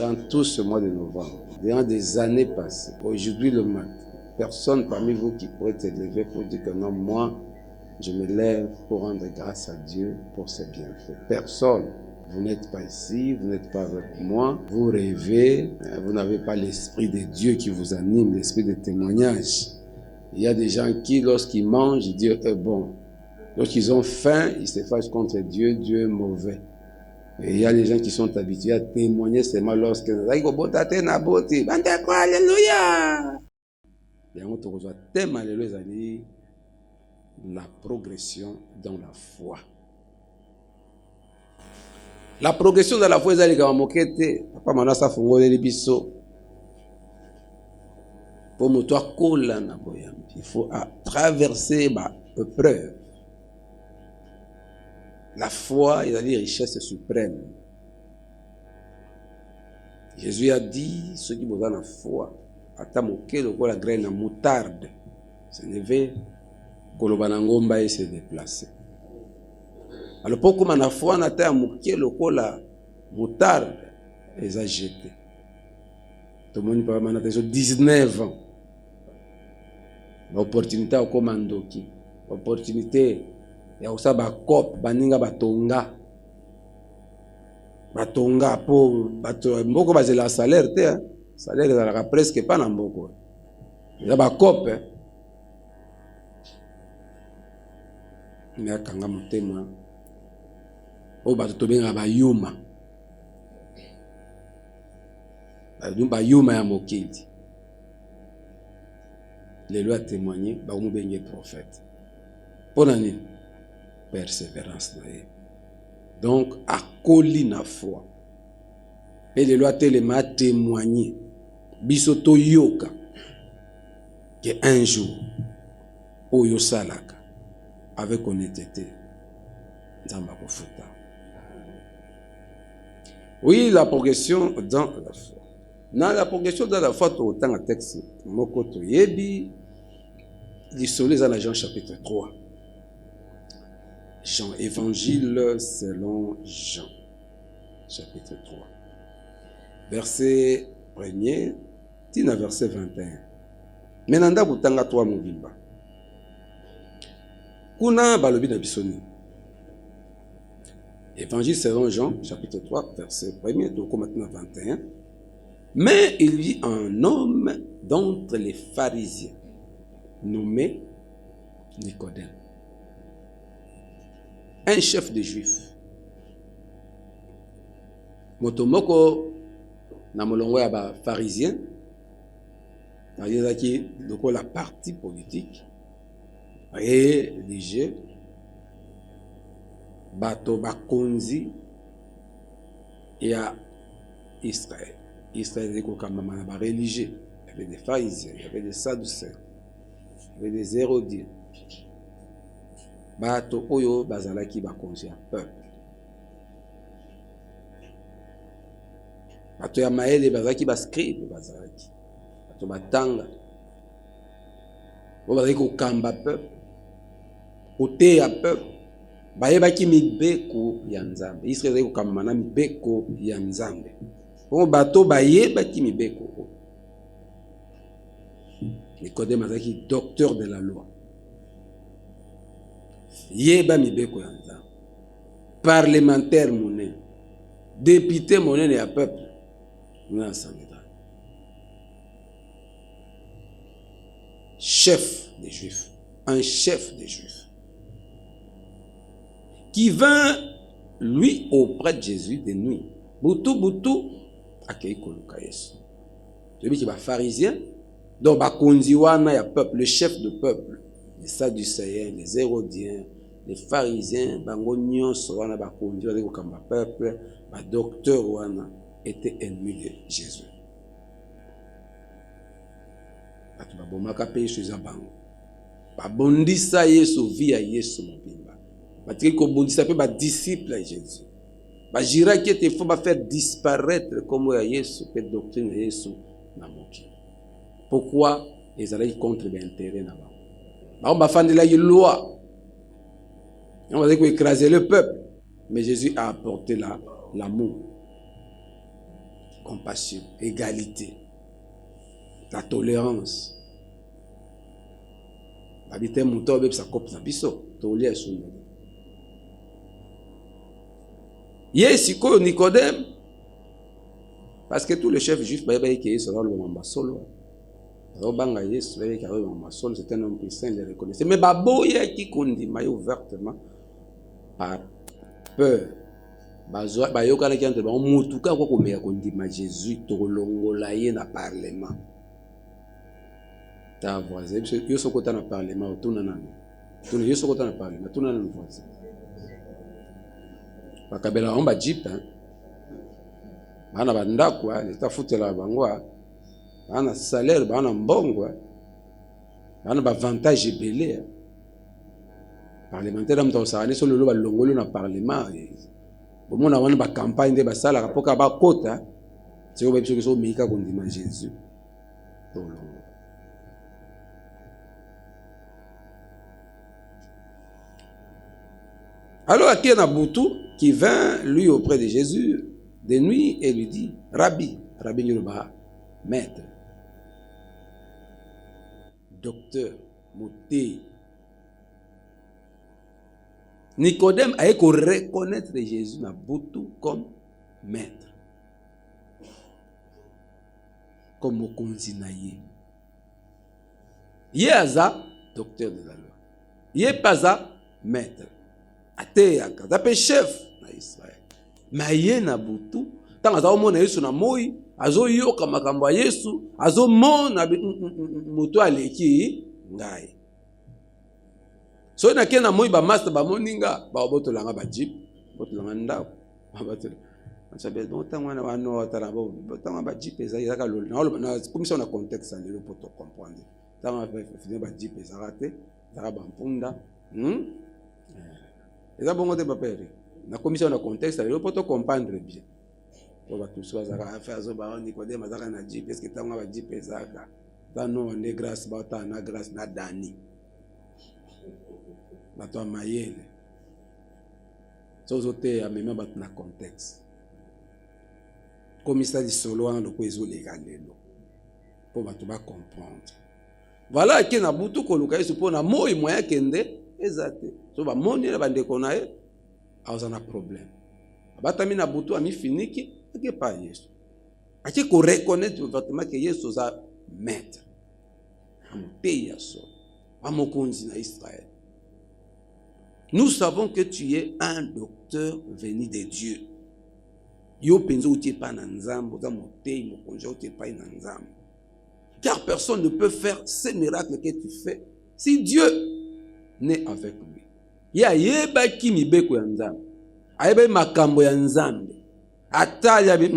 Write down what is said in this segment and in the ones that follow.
durant tout ce mois de novembre, durant des années passées, aujourd'hui le matin, personne parmi vous qui pourrait se lever pour dire que non, moi, je me lève pour rendre grâce à Dieu pour ses bienfaits. Personne. Vous n'êtes pas ici, vous n'êtes pas avec moi, vous rêvez, vous n'avez pas l'esprit de Dieu qui vous anime, l'esprit de témoignage. Il y a des gens qui, lorsqu'ils mangent, Dieu est bon. Lorsqu'ils ont faim, ils se fâchent contre Dieu, Dieu est mauvais. Et il y a des gens qui sont habitués à témoigner seulement lorsque alléluia. Et on reçoit tellement alléluia, la progression dans la foi. La progression dans la foi, c'est que papa manasa fungole libiso. Pour me toi coller na boyambi, il faut traverser ma épreuve. La foi, il a dit richesse suprême. Jésus a dit ceux qui ont la foi, ata moke lokola graine à moutarde, se lever, kolobanangomba et se déplacer. Alors pourquoi na foi na ta moke lokola moutarde et a jeté. Tout le monde peut avoir 19 ans. L'opportunité au commandoki, l'opportunité ya usaba cop baninga batonga po bato mboko bazela salaire te salaire ezalaka presque pas na mboko ya ba cop mais akanga motema o bato tobenga bayuma ya mokili les lois témoigner baomu benye prophète pour nani persévérance. Donc, à coli na foi. Et les lois téléma témoigner. Bisoto yoka. Que un jour, oyo salaka, avec honnêteté, nzamba kofuta. Oui, la progression dans la foi. Dans la progression dans la foi, autant un texte, moko to yebi, l'issolé dans la Jean chapitre 3. Jean, évangile selon Jean, chapitre 3. Verset 1er, tina verset 21. Menanda butanga 3 mobimba. Kuna balobi na bisoni. Évangile selon Jean, chapitre 3, verset 1er, donc maintenant 21. Mais il vit un homme d'entre les pharisiens, nommé Nicodème. Un chef des Juifs. Motomoko na molongo ya ba pharisien. C'est-à-dire la partie politique religieux. Bato bakonzi ya Israël. Israël est comme un religieux. Il y avait des pharisiens, il y avait des sadducéens, il y avait des hérodiens. Bato oyo bazalaki bakonzi ya peuple. Bato ya maele bazalaki bascribe bazalaki. Bato batanga. Bo bazalaki kokamba peuple. Koteya peuple. Bayebaki mibeko ya Nzambe. Israël bazalaki kokamba na mibeko ya Nzambe. Bo bato bayebaki mibeko. Nicodème azalaki docteur de la loi. Yeba mibeko ya Nzambe. Parlementaire monene. Député monene ya peuple. Nous chef des Juifs. Un chef des Juifs. Qui vint, lui, auprès de Jésus de nuit. Boutou, accueilli koluka Yesu. Celui qui va pharisien. Donc, bakonziwana ya peuple, le chef de peuple. Les Sadducéens, les Hérodiens, les pharisiens, bango nyonso wana bakonzi wana kokamba peuple, ba docteur wana était ennemi de Jésus. Bato babomaka pe Yesu eza bango. Babondisa Yesu via Yesu mobimba. Batiki kobondisa pe ba disciple ya Jésus. Bajira ki ete faut ba faire disparaître comme ya Yesu pe doctrine ya Yesu na moki. Pourquoi ils allaient contre l'intérêt na bango? On va faire de la loi. On va dire qu'il écraser le peuple. Mais Jésus a apporté l'amour. compassion, égalité, la tolérance. Habiter mon temps avec sa copie na biso, tolia sunu. Yes, ko Nicodème, parce que tous les chefs juifs qui sont dans le moment solo. C'est un homme puissant, il le reconnaissait. Mais Baboya qui condamne ouvertement par peur. Bayoka qui entre en tout cas quoi me condamne Jésus tolongola ye na parlement. Ta voisin, yo sokota na parlement tuna nani. Tuna yo sokota na parlement tuna nani voisin. Bakabela on ba jeep hein. Bana bandako l'état futela bango. Bana salaire, bana mbongo. Bana ba avantage ebelé. Parlementaire am tosani so lolo ba longolo na parlement. Bomona wana ba campagne de ba sala kapoka ba kota. Tio ba biso so mika kondima Jésus. Tolongo. Alors Akia Nabutu qui vint lui auprès de Jésus de nuit et lui dit Rabbi, Rabbi Yoruba, maître, docteur, moté. Nicodème a éco reconnaître Jésus Nabutu comme maître, comme mokonzi na ye. Ye aza docteur de la loi. Ye paza maître. Ateyaka, d'après chef na Israël. Mais ye Nabutu, tant aza omona Yesu na moi, azo yoka makambo ya Yesu, azo mona moto aleki ngai. So na kena moi ba master ba moninga, ba botolanga ba jeep, botolanga ndako. Ba botolanga. Sabe bon tangwana wano tala bo, tanga ba jeep ezaka lolo. Na comme ça on a contexte en pour te comprendre. Tanga ba jeep ezarate, tanga ba mpunda. Et ça, bon, on pas peur. La commission de contexte, il faut comprendre bien. On va tous faire ça, on dit qu'on est mazaka na jeep, parce que tant on va jeep ezaka, tant nous on est grâce, tant on a grâce na dani. La toi mayele. Ça aux autres a même pas na contexte. Commissaire du solo on le coiso légal pour va tout comprendre. Voilà qui na butu ko luka yesu pona moi moyen kende. Exact. So ba moni na bande konae azana problème. Abatami na butu ami finiki ake pa Yesu. Ake ko reconnaître vraiment que Yesu za maître. Amoteya so. Amokonzi na Israël. Nous savons que tu es un docteur venu de Dieu. Yo penzo uti pa na nzambo za motei mokonzi uti pa na nzambo. Car personne ne peut faire ces miracles que tu fais si Dieu n'est avec lui. Ya yeba ki mibeko ya nzambe. Ayeba makambo ya nzambe. Atali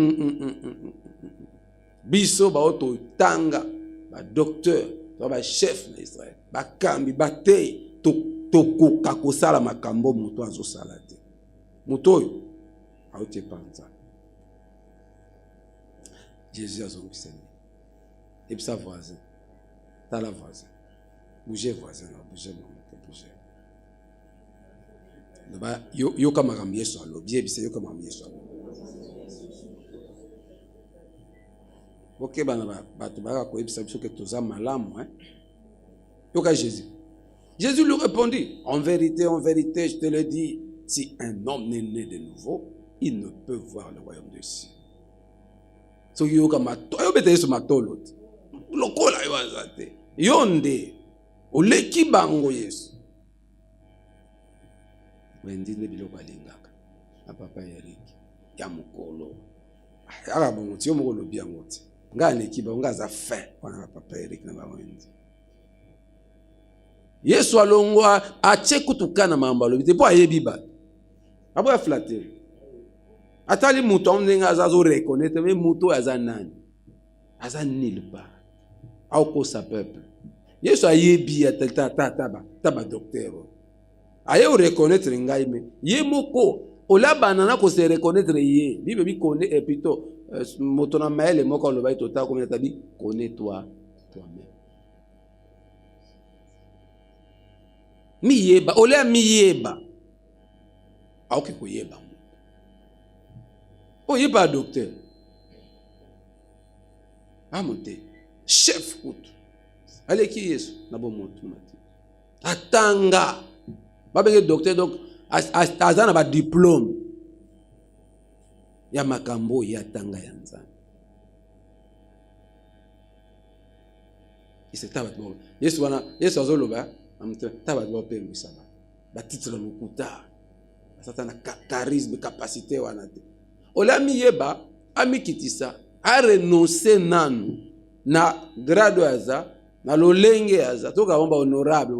biso ba oto tanga ba docteur, ba chef na Israël. Ba kambi ba te to koka kosala makambo moto azo sala te. Moto yo aote panza. Jésus a zongi seni. Et puis sa voisin. Ta la voisin. Bougez voisin, bougez moi. Yo kama kambi Yesu alo bien bise yo kama kambi Yesu alo OK bana ba to ba ko ebisa biso ke toza malamu yo ka Jésus lui répondit en vérité je te le dis si un homme n'est né de nouveau il ne peut voir le royaume des cieux so yo kama to yo bete Yesu matolo lokola yo azate yonde oleki bango Yesu wendine biloko alingaka na papa Eric ya mokolo ala bongo ti yo mokolo bien ngoti ngane kiba ngaza fin wana papa Eric na ba wendi Yesu alongwa ache kutukana mambo lo bite po ayebi ba abo ya flatter atali muto ondenga azazo reconnaître mais muto azanani azanil ba au ko sa peuple Yesu ayebi taba docteur aye o reconnaître ngai me ye moko olabana na ko se reconnaître ye bibe bi connaît et plutôt motona maele moko lo bai tota comme tabi connais-toi toi-même mi yeba ole mi yeba aoki ko yeba o yeba docteur monter. Chef kutu. Allez qui Yesu na bon motu mati. Atanga. Ba benge docteur donc azana ba diplôme. Ya makambo ya tanga ya nzambe. Il se tabat bon. Yesu azoloba amte tabat bon pe misaba. Ba titre lokuta. Satana charisme capacité wana te. Olami yeba ami kitisa a renoncer nanu na grado aza na lolenge aza toka bomba honorable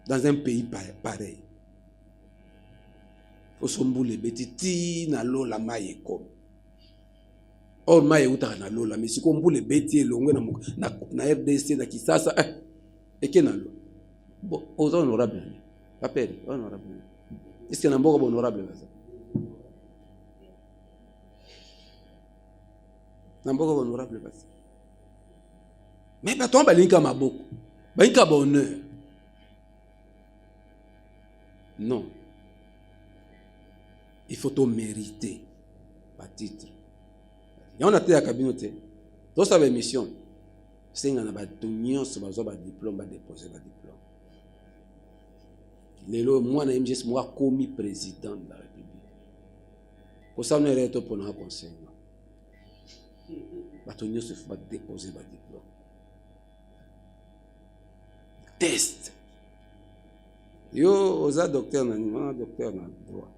dans un pays pareil. Faut somboule betiti na lola maye ko. Or maye uta na lola mais si ko mbule beti elongwe na RDC na Kisasa ekenalo. Bon, aux honorables. Appel, honorable. Est-ce qu'il y a un bon honorable? Un bon honorable. Mais pas toi, balinka maboko. Balinka bonheur. Non. Il faut tout mériter. Par titre. Il y a un athée à cabinoté. Tout ça, c'est mission. C'est un diplôme, déposer un diplôme. Moi, je suis commis président de la République. Pour ça, on est pour un conseil. On se fait déposer un diplôme. Test. Yo, oza docteur na droit.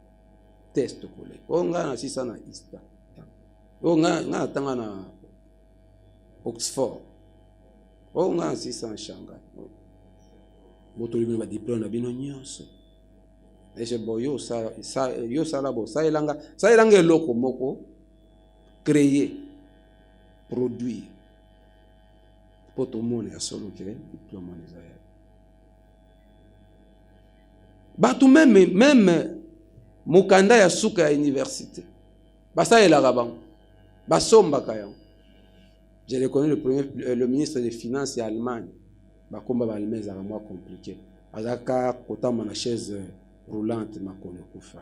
Test collègue. On a assisté na ISTA. On a attendu na Oxford. On a assisté en Shanghai. Botoli ba diplôme na bino nyonso. Ese boyo yo sala bo sa elanga eloko moko créer produire pour tout le monde ya solo ke diplôme na Israël. Batu même mukanda ya suka ya université. Basa elaka bango. Basomba kayo. J'ai reconnu le ministre des Finances de Allemagne. Bah comme bah allemand c'est vraiment compliqué. Azaka kota mana chaise roulante ma kono kufa.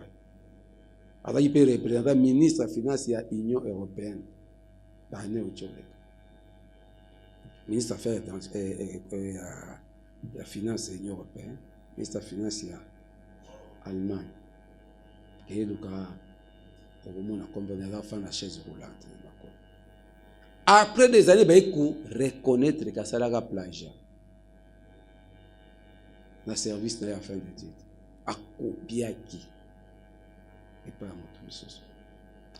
Azaka il peut représenter ministre des Finances de l'Union européenne. Bah né au Tchèque. Ministre des Affaires la Finance de l'Union européenne, ministre des Finances de l'Allemagne. Et donc au moment où on a fait la chaise roulante. Après des années, il faut reconnaître que ça a plagiat. Dans le service de la fin de titre. À copier qui? Et pas à mon source.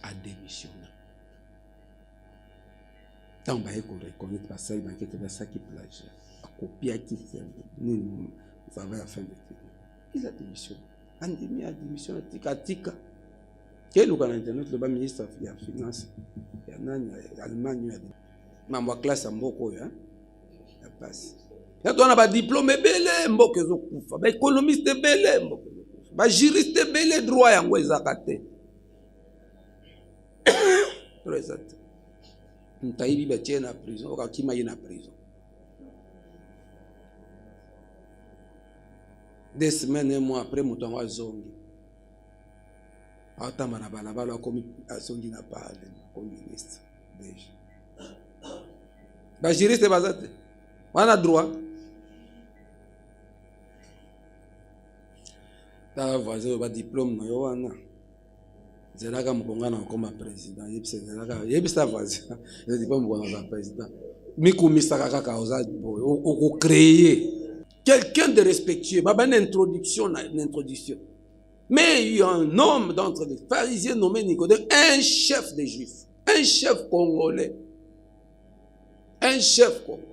À démissionner. Tant que vous reconnaître que ça qui plagiat. À copier qui? Ça va à la fin de titre. Il a démissionné. Andemi a démissionné. Tika. Quel est l'internet, le ministre de la Finance, l'Allemagne, ma classe en beaucoup, hein? La passe. Là, on a un diplôme belé, mboke zokufa. Ba économiste belé, mboke zokufa. Ba juriste belé, droit yango ezakate. Exact. Ntaibi ba tie na prison, okakima ye na prison. Des semaines, un mois après, mon temps zongi. Attends, na balabala comme zongi na parle, comme ministre déjà. Ba juriste bazate. On a droit. Ta voisin ba diplôme na yo wana. Zelaka mkonga na comme président, yebisa voisin. Je dis pas mkonga na président. Mikumisa kaka oza boy, o créer quelqu'un de respectueux, ba une introduction. Mais il y a un homme d'entre les pharisiens nommé Nicodème, un chef des Juifs, un chef congolais. Un chef congolais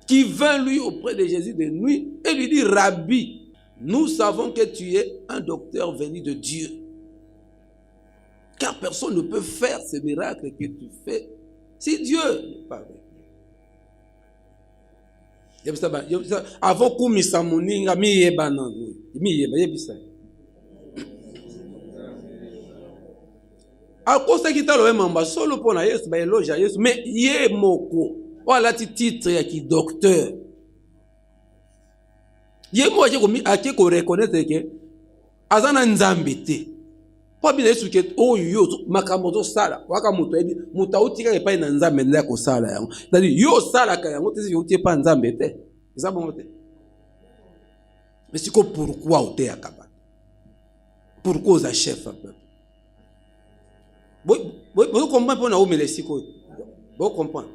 qui vint lui auprès de Jésus de nuit et lui dit: Rabbi, nous savons que tu es un docteur venu de Dieu. Car personne ne peut faire ce miracle que tu fais si Dieu n'est pas avec lui. Avant kumisa muninga mi yeba nangu. Mi yeba yebisa. A cause qui t'a le même solo pour na Yesu ba éloge à Yesu mais yé moko voilà titre ya ki docteur. Yé mo je ko reconnaître que azana nzambe te. Pas bien sûr que oh yo makamoto sala waka moto ebi moto utika epa na nzambe nda ko sala yango. C'est-à-dire yo sala ka yango te yo tie pas nzambe te. Ça bon te. Mais c'est quoi pourquoi ote akaba? Pourquoi za chef un peu? Vous comprenez pour na o melesi ko. Vous comprenez?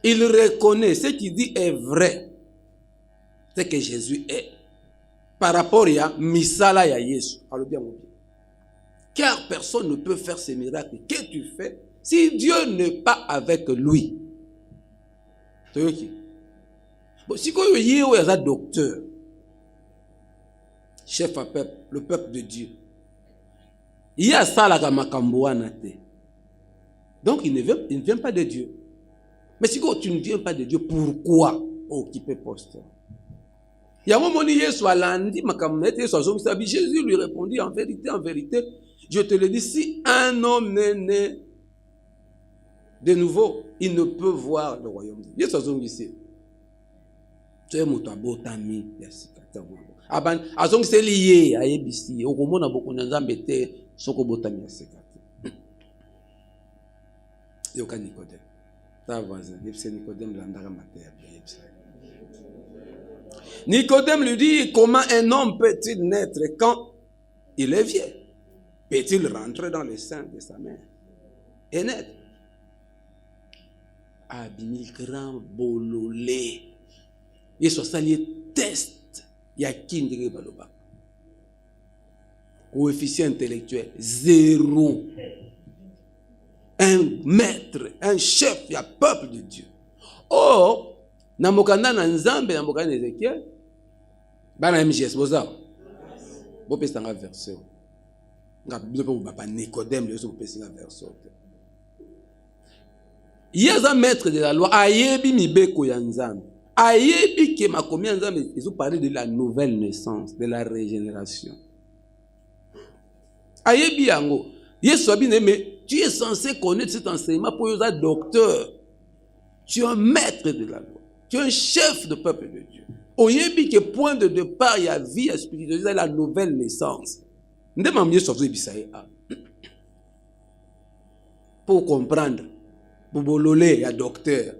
Il reconnaît ce qu'il dit est vrai. C'est que Jésus est par rapport à misala ya Yesu. Alors bien mon bien. Car personne ne peut faire ces miracles que tu fais si Dieu n'est pas avec lui. Bon, si vous y a un docteur, chef à peuple, le peuple de Dieu, il y a ça là donc il ne vient pas de Dieu. Mais si tu ne viens pas de Dieu, pourquoi occuper poste? Il y a un moment où Jésus lui répondit en vérité, je te le dis, si un homme n'est né de nouveau, il ne peut voir le royaume de Dieu. Jésus ici. Tu es mon tabotami, c'est lié à ABC. Au moment où on a embêté, son botami il y a Nicodème. Ta voisin, c'est Nicodème l'andara matin. Nicodème lui dit, comment un homme peut-il naître quand il est vieux? Peut-il rentrer dans le sein de sa mère et naître? Abimi grand bololé. Il soit sali test. Il y a qui ne baloba. Coefficient intellectuel 0. Un maître, un chef, il y a peuple de Dieu. Or, Namokanda Nanzambe, Namokanda Ezekiel, Bana MGS, Boza. Bopé Sanga verset. Nicodème, le verset. Il y a un maître de la loi, Ayebi Mibeko Yanzam. Ayebi qui m'a commis Yanzam, ils ont parlé de la nouvelle naissance, de la régénération. Ayebi Yango. Yesu bien mais tu es censé connaître cet enseignement pour être docteur. Tu es un maître de la loi. Tu es un chef de peuple de Dieu. Oyebi que point de départ, il y a vie, il y a spiritualité, il y a la nouvelle naissance. Pour comprendre, pour bololé, il y a docteur.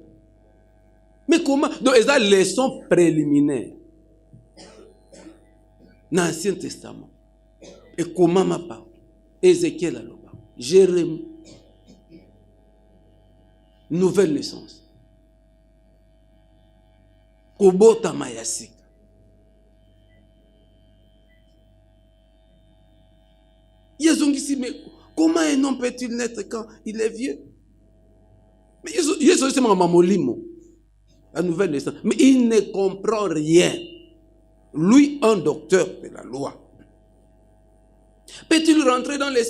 Mais comment? Donc, il y a des leçons préliminaires. Dans l'Ancien Testament. Et comment ma part? Ézéchiel alors. Jérémie. Nouvelle naissance. Kobota Mayasika. Ils ont dit, mais comment un homme peut-il naître quand il est vieux? Mais ils ont dit, c'est Mamolimo. La nouvelle naissance. Mais il ne comprend rien. Lui, un docteur de la loi. Peut-il rentrer dans le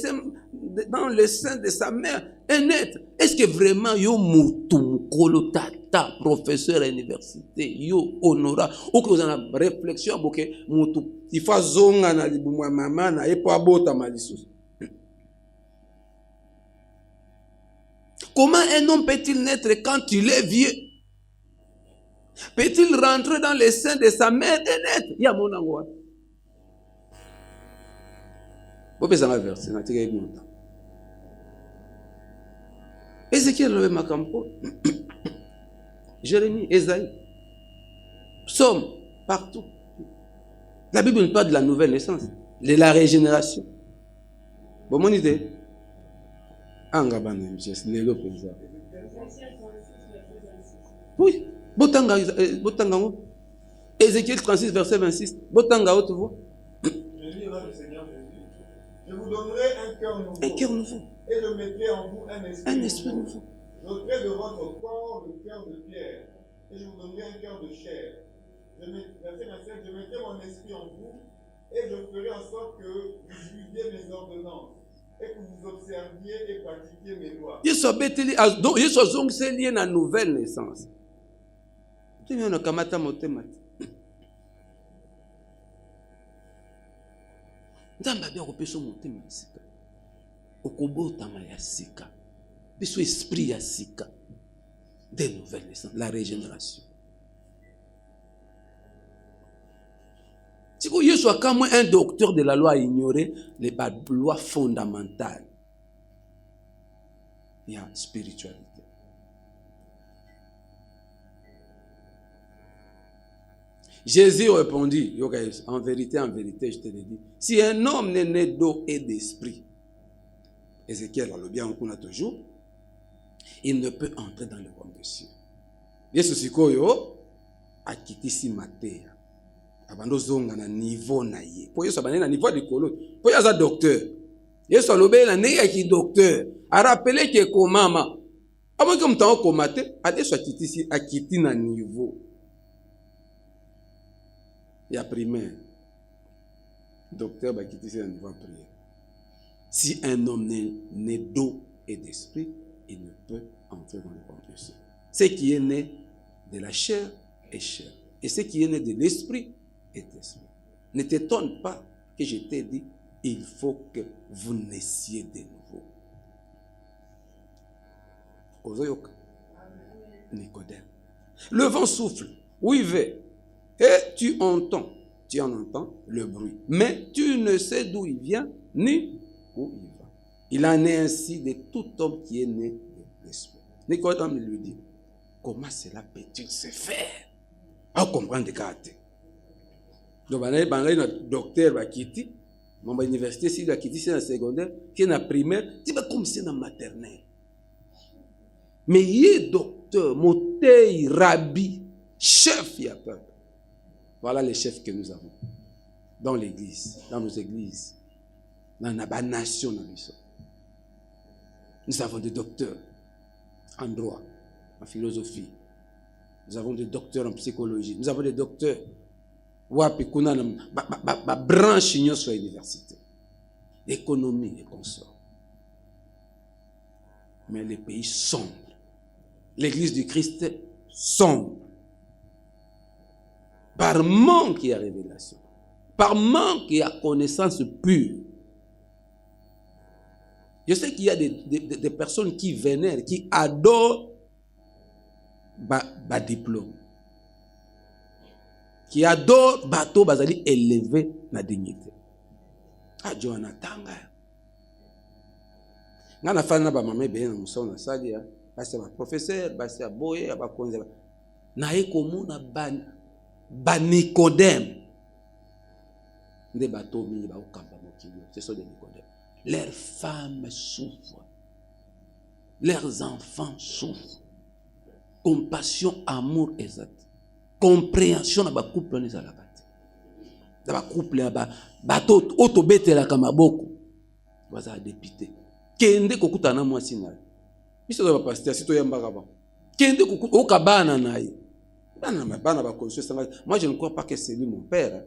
sein de sa mère et naître? Est-ce que vraiment yo moutou kolotata professeur à l'université yo honora ou que vous en avez réflexion que moutou il faut zonga na libumwa maman na epo abota malisus? Comment un homme peut-il naître quand il est vieux? Peut-il rentrer dans le sein de sa mère et naître? Il y a mon angoisse. Vous pouvez en verser, Ézéchiel le Macampo, Jérémie, Esaïe, Psaume, partout. La Bible nous parle de la nouvelle naissance, de la régénération. Bon, mon idée. Oui, Botanga, Ézéchiel 36, verset 26. Botanga, tu vois. Je vous donnerai un cœur nouveau. Un cœur nouveau. Et je mettrai en vous un esprit nouveau. J'ôterai de votre corps le cœur de pierre. Et je vous donnerai un cœur de chair. Verset 27, je mettrai mon esprit en vous. Et je ferai en sorte que vous suiviez mes ordonnances. Et que vous observiez et pratiquiez mes lois. Donc, il y a lié à la nouvelle naissance. Tu viens de Kamata Motemati. Nzambe abia kopesa motema ya sika okobotama ya sika biso esprit ya sika des nouvelles naissances, la régénération. Si vous êtes comme un docteur de la loi à ignorer les lois fondamentales, il y a spiritualité. Jésus répondit, en vérité, je te le dis, si un homme n'est né d'eau et d'esprit, Ézéchiel a le bien qu'on a toujours, il ne peut entrer dans le royaume des cieux. Yesu sikoyo akitisi mateya. Abando zonga na niveau na ye. Po Yesu abane na niveau de kolo. Po yaza docteur. Yesu alobe na ne ki docteur. A rappeler que komama. Abo comme temps komate, adesso akitisi akiti na niveau. Il y a primaire. Docteur ba akitisi na niveau prière. Si un homme n'est né d'eau et d'esprit, il ne peut entrer dans le royaume des cieux. Ce qui est né de la chair est chair. Et ce qui est né de l'esprit est esprit. Ne t'étonne pas que je t'ai dit, il faut que vous naissiez de nouveau. Ozoyoka. Nicodème. Le vent souffle. Où il va? Et tu en entends le bruit. Mais tu ne sais d'où il vient, ni où il va. Il en est ainsi de tout homme qui est né de l'esprit. Nicodème lui dit, comment cela peut-il se faire? On comprend des caractères. Donc, il y a un docteur qui est dans l'université, qui est dans la secondaire, qui est dans la primaire, qui est comme c'est dans la maternelle. Mais il est docteur, moté, rabbi, chef, il y a peuple. Voilà les chefs que nous avons dans l'église, dans nos églises, dans la nation. Nous avons des docteurs en droit, en philosophie. Nous avons des docteurs en psychologie. Nous avons des docteurs. Wapikuna na branche sur l'université. Économie et consort. Mais les pays sombre. L'église du Christ sombre. Par manque de révélation. Par manque de connaissance pure. Je sais qu'il y a des personnes qui vénèrent, qui adorent diplôme. Qui adorent bateau bazali élevé na dignité. Ah, Johanna Tanga. Ngana fana ba mama be na musona sali ya, basi ba professeur, basi aboye, ba konze. Na ekomuna ba Nicodème. Nde bateau mi ba okamba mokili. Ce sont des Nicodème. Leurs femmes souffrent. Leurs enfants souffrent. Compassion, amour exact. Compréhension na ba couple on ezala bati. Na ba couple ba bato otobetela kama boko. Baza député. Kende kokuta na mwasi na. Biso ba pasteur sito yambaka ba. Kende kokuta okabana naye. Bana ba conscience. Moi je ne crois pas que c'est lui mon père.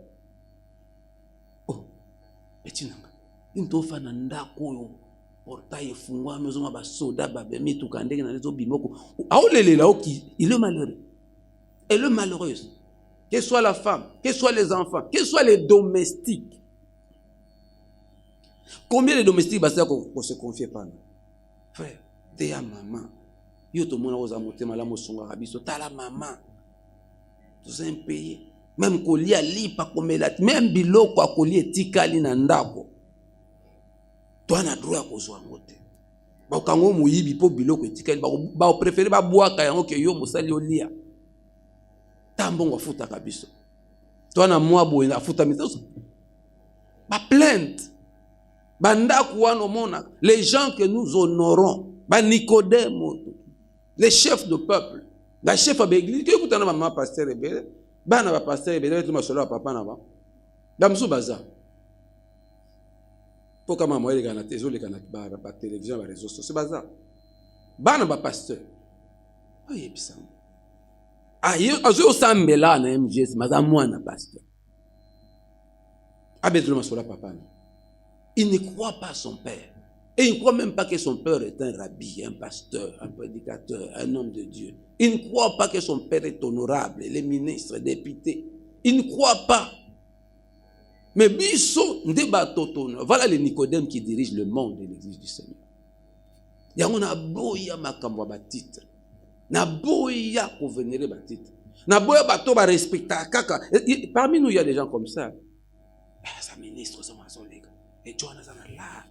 Oh. Etinanga. Intofa na ndako yo. Portail fungwa mezoma ba soda ba bemi tukandeke na lezo bimoko. Aolelela oki, il est malheureux. Et le malheureux, que soit la femme, que soit les enfants, que soit les domestiques. Combien de domestiques qu'on se confie pas? Frère, t'es à maman. Yo to mona oza motema la mosonga rabiso, ta la maman. Tous un pays. Même kolia lipa komelati, même biloko akoli etikali na ndako. Toi na droit kozwa ngote. Ba kango muyibi po biloko etikali ba préférer ba boaka yango ke yo mosali olia. Tambongo afuta kabiso. Toi na moi boye afuta mitoso. Ba plainte. Banda kuano mona, les gens que nous honorons, ba Nicodème, les chefs de peuple, la chef de l'église, que écoutez na maman pasteur rebelle, ba na ba pasteur rebelle tout masolo papa na ba. Damsu baza. Pour que maman les gana tezo les gana ba télévision ba réseaux sociaux, c'est baza. Ba na ba pasteur. Oye bisam. Azo sambela na MGS maza mwana pasteur. Abedlo masola papa. Il ne croit pas à son père. Et il ne croit même pas que son père est un rabbi, un pasteur, un prédicateur, un homme de Dieu. Il ne croit pas que son père est honorable, les ministres, les députés. Il ne croit pas. Mais biso ndeba totono. Voilà les Nicodèmes qui dirigent le monde de l'église du Seigneur. Yango na boya makambo ba titre. Na boya ko vénérer ba titre. Na boya bato ba respecta kaka. Parmi nous il y a des gens comme ça. ministre et Johanna là.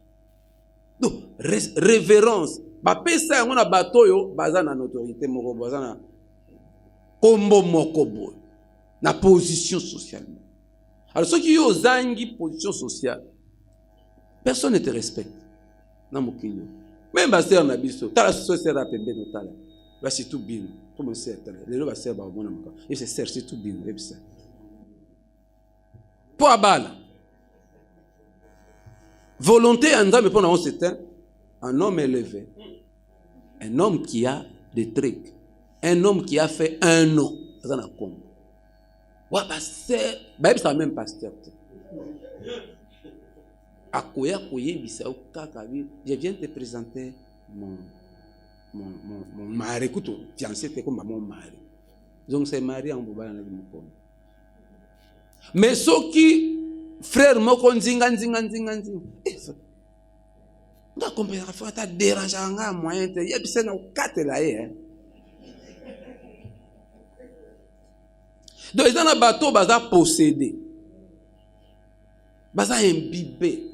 Donc révérence bapesa yango na bato yo baza na autorité moko baza na kombo moko boy na position sociale. Alors ceux qui ont zangi position sociale, personne ne te respecte na mokili. Même baseur na biso tala société na pembe no tala ba c'est tout bien comme c'est tala les ba ser ba bona moko et c'est cher c'est tout bien et ça pour abala volonté en Nzambe pour c'est un homme élevé, un homme qui a des trucs, un homme qui a fait un nom dans la combe. Ouais, pasteur, bah ça même pasteur. Akoya koye bisao kaka bi, je viens te présenter mon mari, écoute, fiancé t'es comme mon mari. Donc c'est marié en boba na mon. Mais ceux qui frère moko nzinga. Nga comprendre fa ta déranger nga moyen te ya bisa na ukate la ye. Donc ils na bateau baza possédé. Baza imbibé.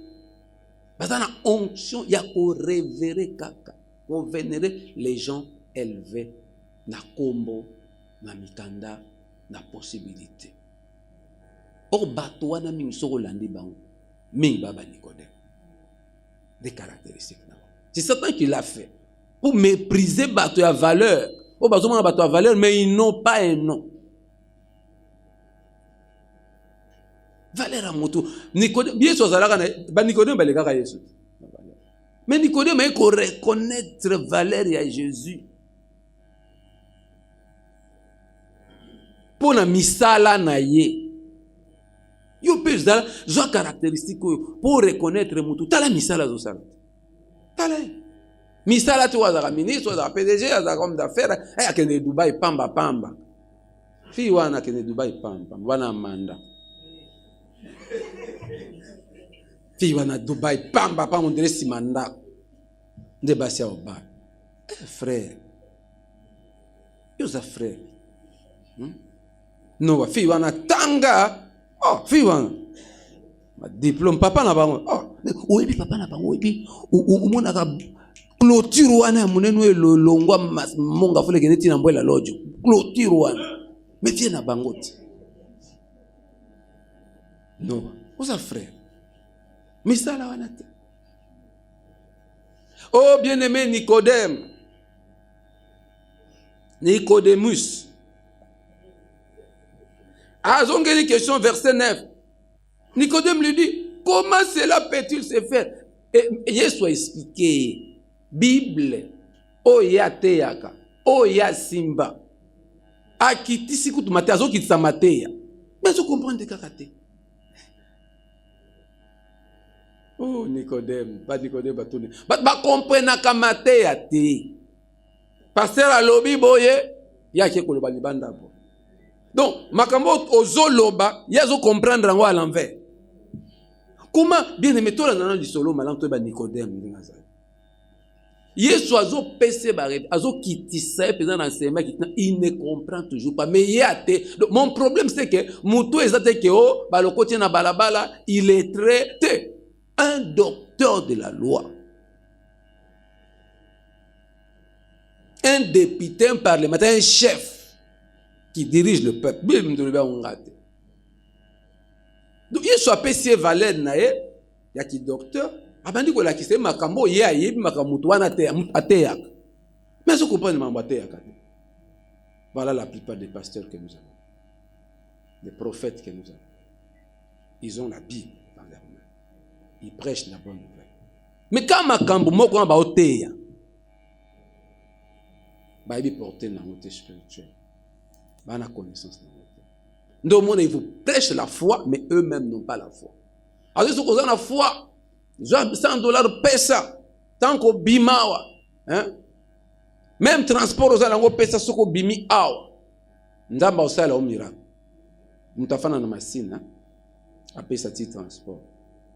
Baza na onction ya ko révérer kaka, ko vénérer les gens élevés na kombo, na mikanda, na possibilité. Or bateau wana mingi soko landi bango. Mingi baba Nicodème. Des caractéristiques. C'est Satan qui l'a fait. Pour mépriser bateau à valeur. Pour bateau à valeur, mais ils n'ont pas un nom. Valeur à moto. Nicodème, bien sûr, Nicodème, mais Nicodème, il faut reconnaître valeur à Jésus. Pour la misala na ye. Yo peux ça zo caractéristique pour reconnaître mutu tala misala zo sala tala misala tu waza ministre waza PDG waza homme d'affaires aya kene Dubai pamba fi wana kene Dubai pamba wana manda fi wana Dubai pamba on dirait simanda nde basi au ba frère yo za frère no fi wana tanga. Oh, fiwan. Diplôme papa na bango. Oh, oyebi papa na bango oyebi umona ka clôture wana munenu elolongwa monga fole keneti na mbwela lojo. Clôture wana. Mais viens na bango ti. Non, oza frère. Misala wana te. Oh bien-aimé Nicodème. Nicodémus. Ah, donc une question, verset 9. Nicodème lui dit, comment cela peut-il se faire? Et Jésus a expliqué, Bible, Oya Teyaka, Oya Simba, Akitisi Kutumate, Azo Kitsamateya. Mais je comprends des karaté. Oh, Nicodème, pas Nicodème, pas tout. Bah, comprendre Kamateya te. Pasteur à lobby, boye, Yake Kolobalibanda. Donc, makambo ozoloba, yazo comprendre en à l'envers. Comment bien aimé toi là dans solo malan to ba Nicodème ndingaza. Yesu azo pese baré, azo kitisa pesant dans ses mains il ne comprend toujours pas mais yate. Donc mon problème c'est que muto ezate ke o ba le côté na balabala, il est très un docteur de la loi. Un député, un parlementaire, un chef qui dirige le peuple. Donc, il soit PC valeur nae, ya ki docteur, abandi ko la ki se makambo ye ayebi makambo wana ateya. Mais je comprends makambo ateya. Voilà la plupart des pasteurs que nous avons. Des prophètes que nous avons. Ils ont la Bible dans leurs mains. Ils prêchent la bonne nouvelle. Mais quand makambo moko ba oteya, ba ibi porter na moté spirituel. Ba na connaissance na. Donc, ils vous prêchent la foi, mais eux-mêmes n'ont pas la foi. Alors, si vous avez la foi, $100 paie ça. Tant qu'on bimawa. Même transport, vous allez payer ça, ce qu'on bimi awa. Ndamba aussi, là, au miracle. Nous t'avons fait dans ma machine, à payer ça, transport.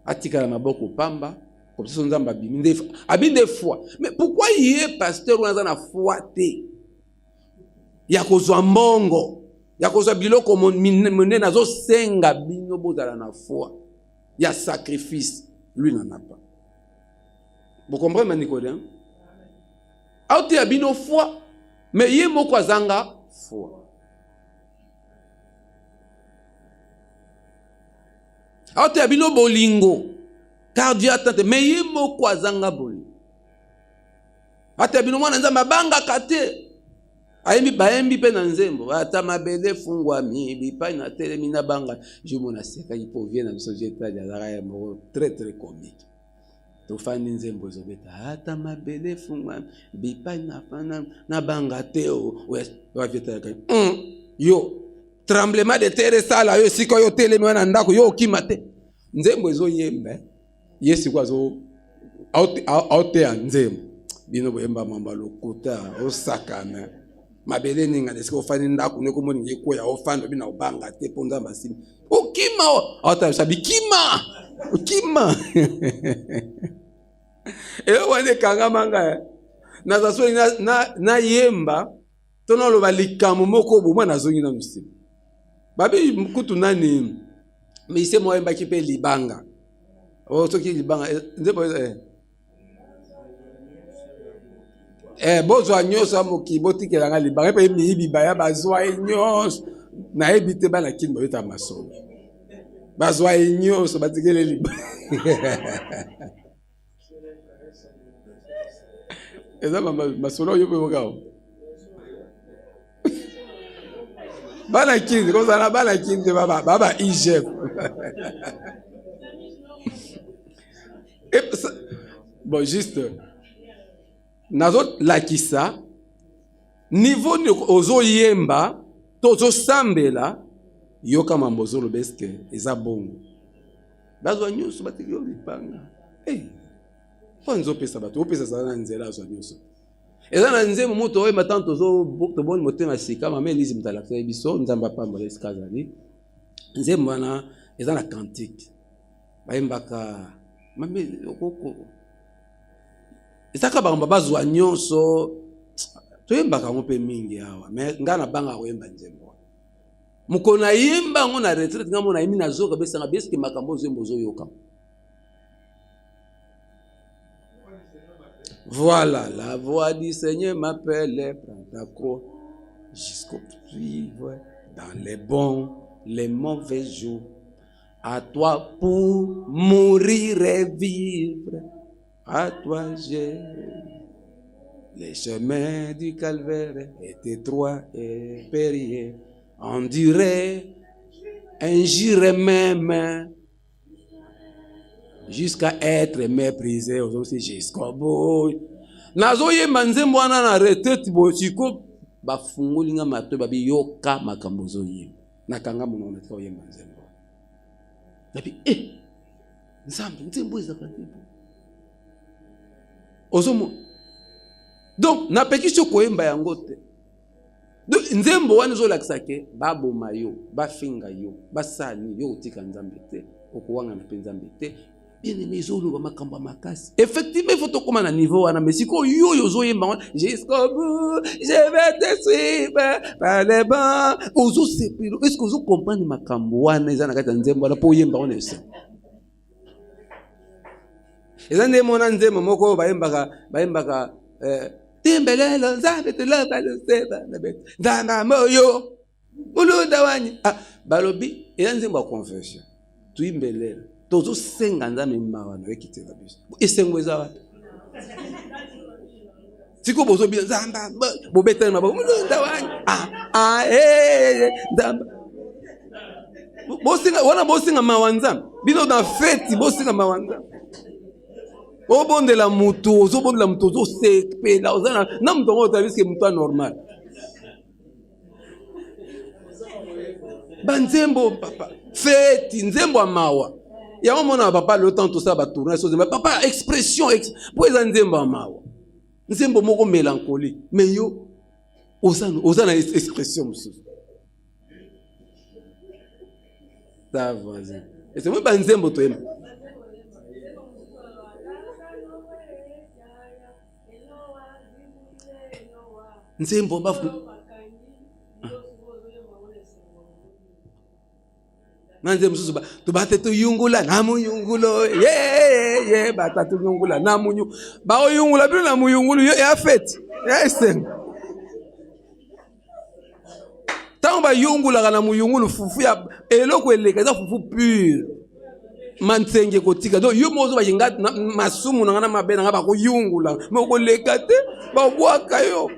Atika la maboko pamba, comme ça, nous avons bimi. Des fois. Mais pourquoi il y a pasteur où on a la foi? Il y a cause mbongo. Ya koza biloko mene nazo senga bino bozala na foi. il y a sacrifice, lui n'en a pas. Vous comprenez, Nicodème? Aote abino foi, mais yé moko azanga foi. Aote abino bolingo, cardiatante, mais yé moko azanga bolingo. Aote abino mwana nzamba banga kate. Aembi baembi pe na nzembo, ata mabele fungwa mi bipai na telemi na banga. Je mona seka ipo vient na biso jeta ya zara mo très très comique. To fani nzembo zobeta ata mabele fungwa bipai na fana na banga teo wa vita ka. Yo tremblement de terre sala yo siko yo telemi na ndako yo kimate. Nzembo ezo yemba. Yesi kwa zo out ya nzembo. Bino boyemba mamba lokuta osakana. Mabele ninga desko fani ndako neko moni ngeko ya ofando bina obanga te ponza masimi. Okima ata sabi kima. Eyo wane kanga manga na zasoli na yemba tono lo balikamu moko buma na zongi na musimi. Babi mkutu nani mise mo yemba kipe libanga. O soki libanga ndebo bozo nyonso amoki botikela nga libanga pe miyibi baya bazwa nyonso na ebite bana kin boyeta maso bazwa nyonso batikele libanga eza masolo yo pe ngao bana kin ko sana bana kin te baba IGF bon juste nazot lakisa niveau ni ozo yemba tozo sambela yoka mambozolo beske eza bongo bazwa nyusu batikyo lipanga ponzo pesa bato opesa sana nzela azwa nyusu eza na nzemo moto oyo matanto zo to boni motema sika mama Elise mtalakisa biso nzamba pa molesi kazali nzemo wana eza na cantique bayembaka mama okoko Isaka bamba bazwa nyonso toyembaka ngope mingi awa mais ngana banga koyemba nzembo mukona yemba ngona retraite ngamo na yimi nazoka besanga beski makambo zembo zo yoka. Voilà, la voix du Seigneur m'appelle, prends ta croix jusqu'au suivre dans les bons, les mauvais jours. À toi pour mourir et vivre. À toi j'ai les chemins du calvaire étaient étroits et périlleux. On dirait injuré même jusqu'à être méprisé aussi jusqu'au bout. Nazo ye manzembo wana na retraite bochiko bafungulinga mato babi yoka makambo zo ye nakanga muno na twa ye manzembo. Nabi nzembo ezakante. Ozomo. Donc, na pekisho koyemba yango te. Donc, nzembo wana zo lakisake baboma yo, bafinga yo, basani yo utika nzambe te, okuwanga na nzambe te. Bien aimé zolo ba makambo makasi. Effectivement, il faut to na niveau wana mais siko yo zo yemba wana jusqu'au bout, je vais te suivre par les bancs. Ozo sepilo. Est-ce que vous comprenez makambo wana ezana kata nzembo wana po yemba wana esa? Ezande mona nzembo moko bayembaka timbelelo nzambe tulaba luseba nabet ndanga moyo ulunda wanyi balobi nzembo ya confession tuimbelelo tozo senga nzambe mawana ekitela biso esengo eza wapi siko bozo bi nzamba bobetana mabo ulunda wanyi nzamba bosinga mawanza bino na feti bosinga mawanza obondela mutu ozobondela mutu ozosekpela ozana na mutu ngo otabiske mutu normal banzembo papa feti nzembo amawa ya mona papa le temps tout ça ba tourner chose mais papa expression pour les nzembo amawa nzembo moko mélancolie mais yo ozana expression mususu ça voisin et c'est moi banzembo toyema nzembo bafu Nanze mususu tubate tuyungula na muyungulo ye bata tuyungula na munyu ba oyungula bino na muyungulu ya fete ya esengo tango ba yungula na muyungulu fufu ya eloko eleka eza fufu pur mansenge kotika donc yo mozo ba jinga masumu na mabe na ba ko yungula moko leka te ba bwaka yo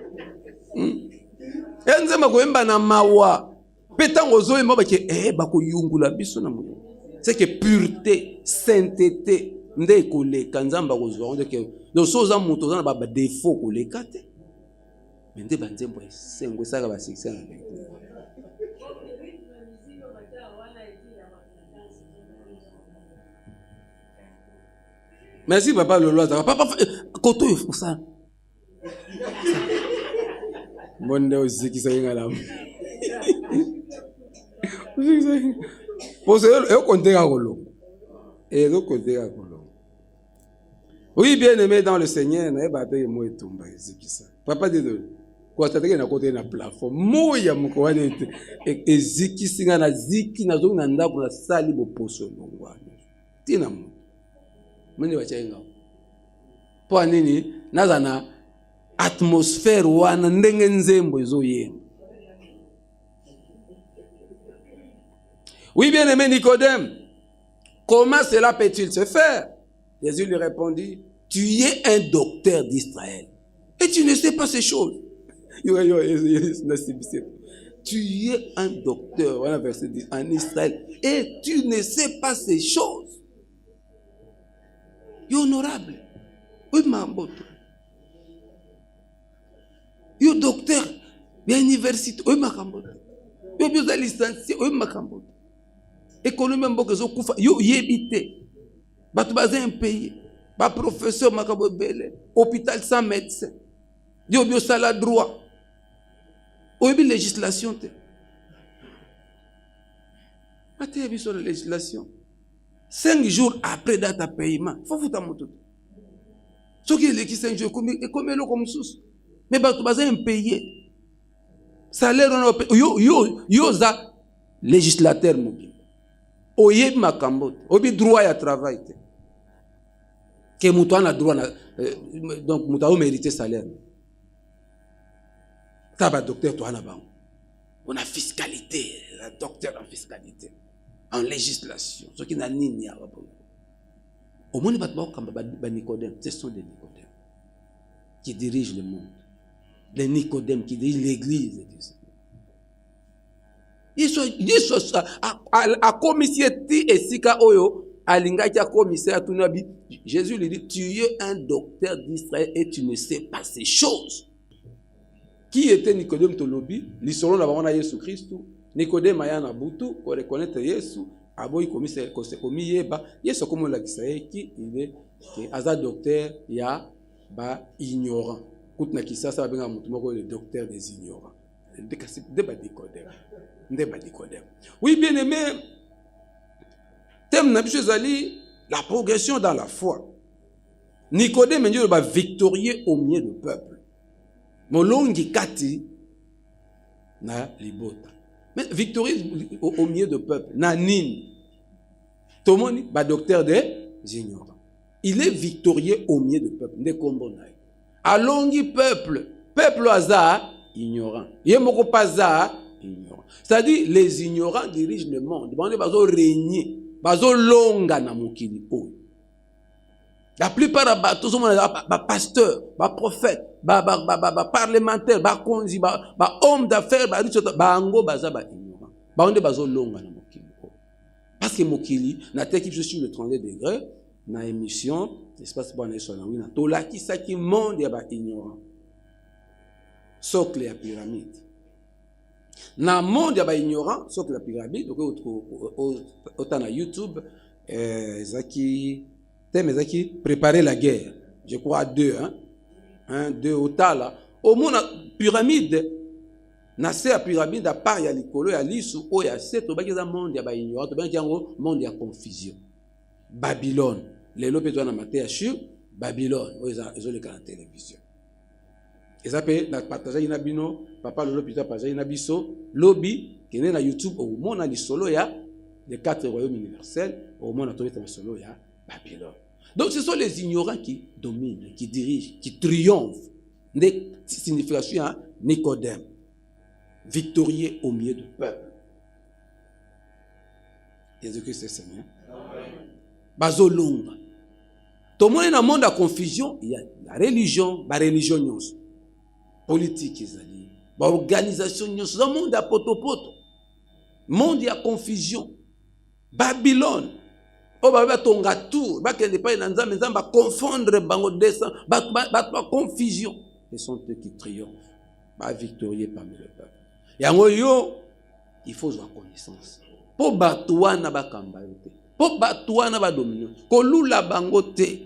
enze makoyemba na mawa petango zo yemba ke bako yungula biso na moyo c'est que pureté sainteté nde koleka nzamba kozwa onde ke donc soza moto za na ba défaut koleka te mais nde banzembo esengo saka ba succès na merci papa Lolo papa koto yo ça monde aussi ça ngala pour ça compter à Rolo et compter à Rolo oui bien aimé dans le Seigneur na baté mo etumba ezikisa papa désolé kwa tateke na côté na plafond moya moko wana ezikisinga na ziki na zo na ndako na sali bo poso longwana tina mo mende bachenga po nini nazana atmosphère wana ndenge nzembo ezoyemba. Oui, bien aimé Nicodème, comment cela peut-il se faire? Jésus lui répondit, tu es un docteur d'Israël et tu ne sais pas ces choses. Tu es un docteur, voilà verset 10, en Israël et tu ne sais pas ces choses. Tu es honorable. Oui, ma botte. Tu es docteur, bien université, oui, ma cambote. Tu es licencié, oui, ma cambote. Économie mboka zo kufa yo yebite batu baza impayé ba professeur makabo bele hôpital sans médecin yo bio sala droit oyebi législation te ate biso la législation 5 jours après date à paiement faut futa moto soki eleki 5 jours comme eloko mususu mais batu baza impayé salaire yo za législateur mobile oyebi makambo oyebi droit ya travail te ke mutu ana droit na donc mutu a mérité salaire ta ba docteur to ana bango on a fiscalité la docteur en fiscalité en législation ce qui na nini ya babo au moins ba kamba ba Nicodème ce sont des Nicodèmes qui dirigent le monde les Nicodèmes qui dirigent l'église et tout ça. A commissaire ti esika oyo alingaki a commissaire tunabi Jésus lui dit tu es un docteur d'Israël et tu ne sais pas ces choses. Qui était Nicodème tolobi lisolo na bana Yesu Christ Nicodème aya na butu ko reconnaître Yesu aboyi commissaire ko se komi yeba Yesu comme la kisaeki il est que aza docteur ya ba ignorant kutna kisasa benga mutu moko le docteur des ignorants de ba Nicodème. Oui, bien aimé, thème la progression dans la foi. Nicodème est victorieux au milieu du peuple. Molongi kati na libota. Mais victorieux au milieu du peuple. Na nini. Tomoni ba docteur des ignorants. Il est victorieux au milieu du peuple. Ne kombonaï. Alongi peuple hasard ignorant. Yemoko paza ignorant. C'est-à-dire les ignorants dirigent le monde. Ils vont régner, ils vont longa na mokili. La plupart des pasteurs, des prophètes, des parlementaires, des konzi, des hommes d'affaires, des ignorants. Ils vont longa na mokili. Parce que mokili, na teki sur le 32 degrés, na émission, l'espace pour na sur la wina. Tola ki sa ki monde ya ba ignorant. Socle ya pyramide. Na monde ya ba ignorant, socle la pyramide, donc autant na YouTube, zaki thème zaki préparer la guerre. Je crois à 2 2 autant là. Au monde pyramide na se a pyramide à part ya likolo ya lisu o ya seto ba kiza monde ya ba ignorant, ba kiango monde ya confusion. Babylone, les lopes na maté sur Babylone, ils ont le canal télévision. Et ça peut na partager ina bino papa lolo pita partager ina biso lobby qui est na YouTube au monde na lisolo ya les 4 royaumes universels, au moins on a trouvé solo, il y a Babylone. Donc ce sont les ignorants qui dominent, qui dirigent, qui triomphent. Des significations à Nicodème, victorieux au milieu du peuple. Jésus-Christ est Seigneur. Bazolonga. Tout le monde est dans le monde de la confusion. Il y a la religion, la religion politique, l'organisation, le monde de potopoto. Le monde de la confusion. Babylone. Oh, bah, tonga tout. Bah, qu'elle n'est pas dans la maison, bah, confondre, bah, confusion. Ce sont eux qui triomphent. Bah, victorieux parmi le peuple. Et en yo, il faut avoir connaissance. Pour batouana ba kambayote. Pour batouana ba domino. Kolula bangote.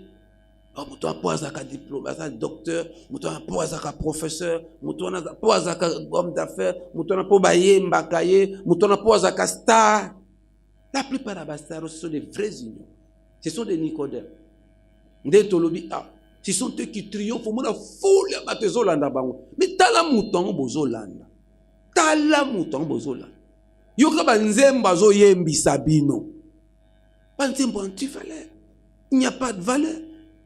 Oh, muto poza ka diplôme, ça docteur, muto poza ka professeur, muto na poza ka homme d'affaires, muto na po ba yemba kaye, muto na poza ka star. La plupart des stars, ce sont des vrais ignorants. Ce sont des Nicodèmes. Des tolobi ah. Ce sont eux qui triomphent. Au monde a foule à batezolanda bango. Mais tala mouton bozolanda. Tala mouton bozolanda. Yoka banzemba zo yembi sabino. Banzembo anti-valeur. Il n'y a pas de valeur.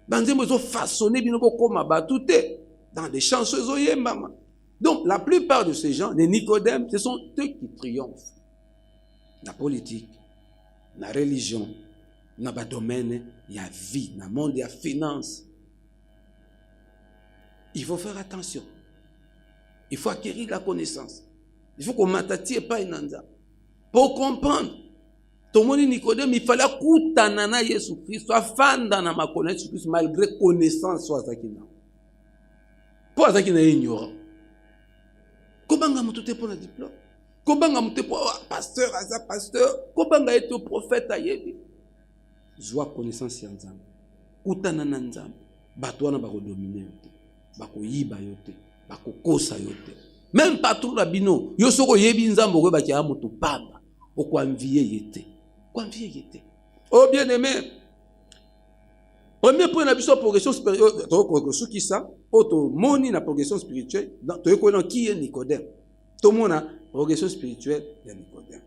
Banzembo zo façonné bino comme batouté. Dans des chansons zo yemba. Donc la plupart de ces gens, les Nicodèmes, ce sont eux qui triomphent. La politique, la religion, dans le domaine, il y a vie, dans le monde, il y a finance. Il faut faire attention. Il faut acquérir la connaissance. Il faut qu'on m'attatie pas inanda. Pour comprendre, tout le monde Nicodème, il fallait koutanana Jésus Christ, soit fan dans ma connaissance Christ malgré connaissance soit zakina. Pour zakina ignorant. Comment on te pour le diplôme? Comment on te pour pasteur, comment être prophète ayebi? Joie connaissance yanzam. Koutanana nzam. Batwana ba dominer yote. Bako yiba yote. Bako kosa yote. Même patron rabino, yo soko yebi nzambo ko baki amoto pamba. Oko envier yete. Ko envier yete. Oh bien aimé. Premier point na biso progression spirituelle, to ce qui ça, auto moni na progression spirituelle, to ko dans qui est Nicodème. Tout le monde a progression spirituelle de Nicodème.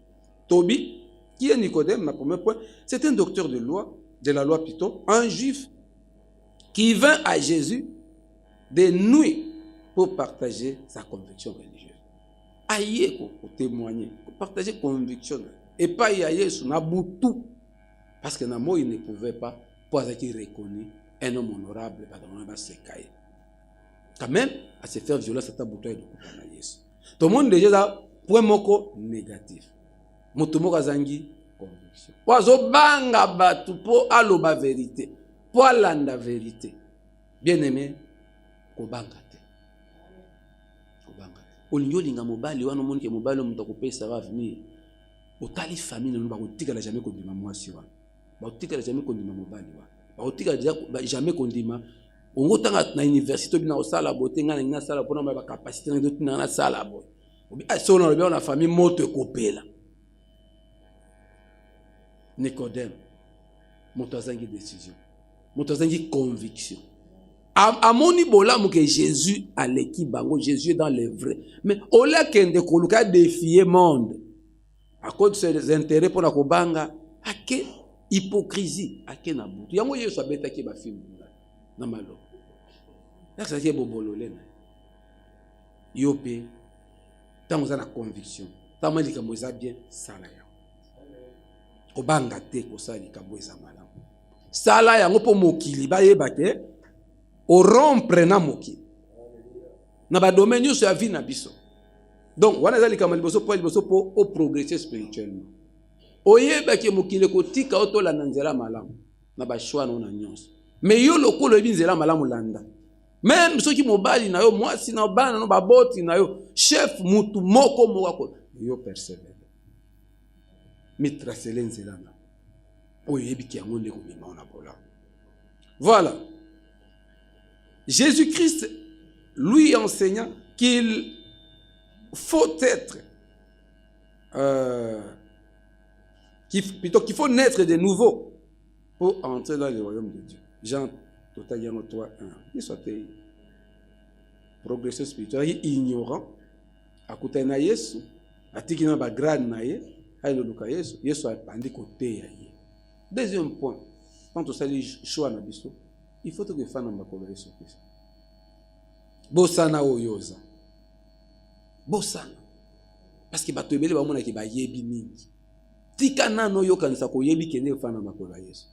Tobi, qui est Nicodème, ma premier point, c'est un docteur de la loi plutôt, un juif qui vint à Jésus de nuit pour partager sa conviction religieuse. Aïe, pour témoigner, pour partager conviction. Et pas y aller sur Naboutou. Parce que Namo, il ne pouvait pas, pour qu'il reconnaît un homme honorable, quand même, à se faire violence, c'est un bouton de couper à Jésus. Tout le monde déjà là, point moko négatif. Motomo kazangi conviction. Wazo banga batu po aloba vérité. Po alanda vérité. Bien aimé, kobanga te. Kobanga te. Olinyo linga mobali wana monde ke mobali omuntu akopesa va venir. Otali famille ne ba kotika la jamais kondima mwasi wana. Ba kotika la jamais kondima mobali wana. Ba kotika jamais kondima. On tanga na université bina osala bote ngana ngina sala pona ba capacité na d'autres na sala boy. Obi so na bien na famille moto ekopela. Nicodème moto azangi décision. Moto azangi conviction. Amoni bola mo que Jésus à l'équipe bango Jésus est dans les vrais. Mais au lieu kende koluka défier monde. À cause de ses intérêts pour la kobanga, à quelle hypocrisie, à quel abou. Yango yeso abeta ki ba film na malo. Ça c'est bobololé. Yopé, tant vous avez la conviction, tant que vous avez bien, ça là. Au bangate, au sali, vous avez mal. Ça là, yango po mokili, ba yebake, au rompre na mokili. Na ba domaine yo sur la vie na biso. Donc, wana zali kama liboso po au progresser spirituellement. O yebake mokili ko tika oto la nanzela malamu. Na ba choix na nyonso. Mais yo lokolo ebinzela malamu landa. Même ceux qui mobali na yo moi si na bana no baboti na yo chef mutu moko moko yo persévère. Mitra selenzelana. O yebiki yangonde ko bima na bola. Voilà. Jésus-Christ lui enseignant qu'il faut être qu'il faut naître de nouveau pour entrer dans le royaume de Dieu. Jean totalement 3:1. Il soit progression spirituelle ignorant à côté na Yesu, à tikina ba grade na ye, ailoluka Yesu, Yesu apandi côté ya ye. Deuxième point, quand on sali choix na biso, il faut que fana makolo Yesu Kristo. Bosana oyoza. Bosana. Parce que bato ebele bamona ki ba yebi mingi. Tika nano yokanisa ko yebi kende fana makolo Yesu.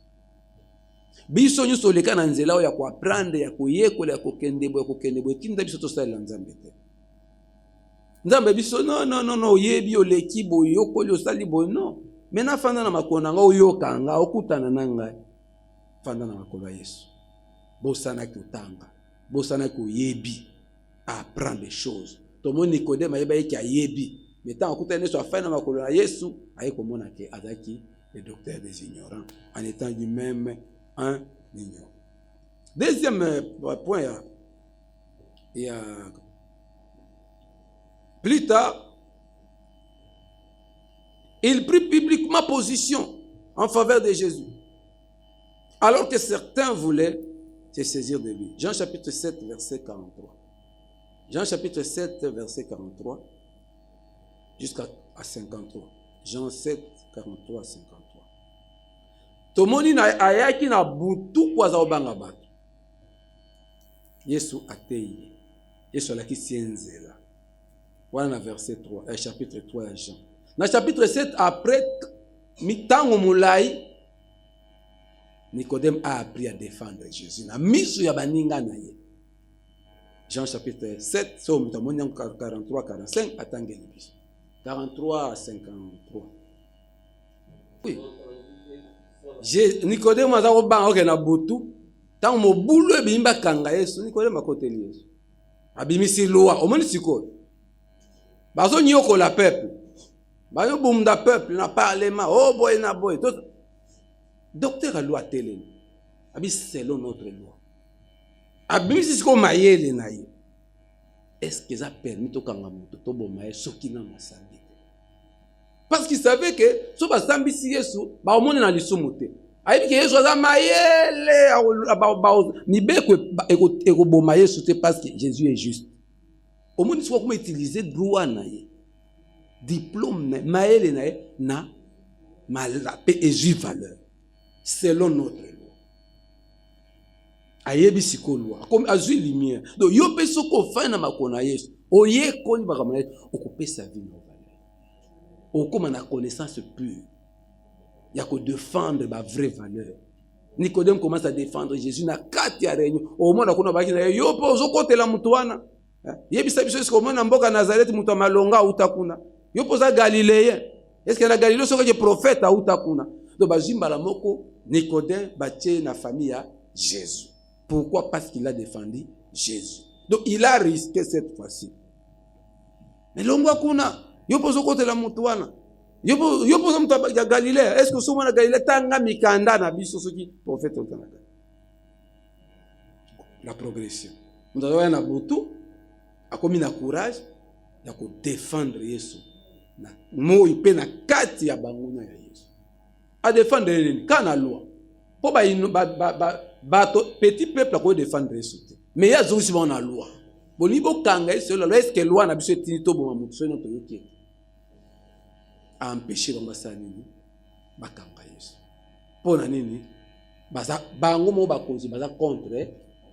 Biso nyuso leka na nzela ya ko apprendre ya ko yekola ya ko kende bo tinda biso to sala nzambe te. Nzambe biso no yebi oleki bo yokoli osali bo no. Mena fanda na makolo nga oyoka nga okutana na ngai. Fanda na makolo Yesu. Bosana ki utanga. Bosana ki yebi apprendre des choses. To mon Nicodème ayeba ki ayebi. Mais tant okutana Yesu afana na makolo Yesu aye komona ke azaki le docteur des ignorants en étant lui-même un ignorant. Deuxième point, il y a plus tard, il prit publiquement position en faveur de Jésus, alors que certains voulaient se saisir de lui. Jean chapitre 7, verset 43. Jean chapitre 7, verset 43 jusqu'à 53. Jean 7, 43 à 53. Tomoni na ayaki na butu kwa za obanga bato. Yesu ateye. Yesu alaki sienzela. Voilà na verset 3, chapitre 3 à Jean. Na chapitre 7, après mitango mulai, Nicodème a appris à défendre Jésus. Na misu ya baninga na ye. Jean chapitre 7, so mutamoni 43, 45, atangeli biso. 43 à 53. Oui. Nicodème aza kobanga oke na butu. Tango mobulu ebimba kanga Yesu, Nicodème akoteli Yesu. Abimisi loi, omoni sikoyo. Bazo nyoko la peuple. Bazo bumda peuple na parlement, oh boy na boy. Docteur a loi télé. Abi selon notre loi. Abimisi siko mayele na ye. Est-ce que ça permet to kanga muto to bomaye soki na masambi? Parce qu'il savait que so ba sambisi Yesu ba omone na lisumu te. Ayebi ke Yesu aza mayele mibeko eko boma Yesu te parce que Jésus est juste. Omone siko comment utiliser droit na ye. Diplôme na mayele na ye na malape et valeur selon notre loi. Ayebi siko loi comme azui lumière. Donc yo pe soko fa na makona Yesu. Oye koni ba kamana okupe sa vie na valeur. Comme on a connaissance pure. Il y a que défendre ma vraie valeur. Nicodème commence à défendre Jésus na kati ya réunion. Au moins on a baki na yo po zo kotela mutu wana. Yebisa biso ko mona mboka Nazareth mutu malonga utakuna. Yo po za Galiléen. Est-ce que la Galilée soko que prophète a utakuna. Donc bazimba la moko Nicodème batie na famille à Jésus. Pourquoi? Parce qu'il a défendu Jésus. Donc il a risqué cette fois-ci. Mais longwa kuna yo pozo kote la mutu wana. Yo pozo mutu ya Galilée. Est-ce que somo na Galilée tanga mikanda na biso soki prophète otanaka? La progression. Mutu na butu akomi na courage ya ko défendre Yesu. Na mo ipe na kati ya banguna ya Yesu. A défendre nini? Kana loi. Po ba petit peuple ko défendre Yesu. Mais ya zo si ba na loi. Bolibo kanga Yesu la loi, est-ce que loi na biso tini to bo mutu so no to yoki. A empêcher bangasa nini? Bakanga Yesu. Pona nini? Baza bango mo ba konzi baza contre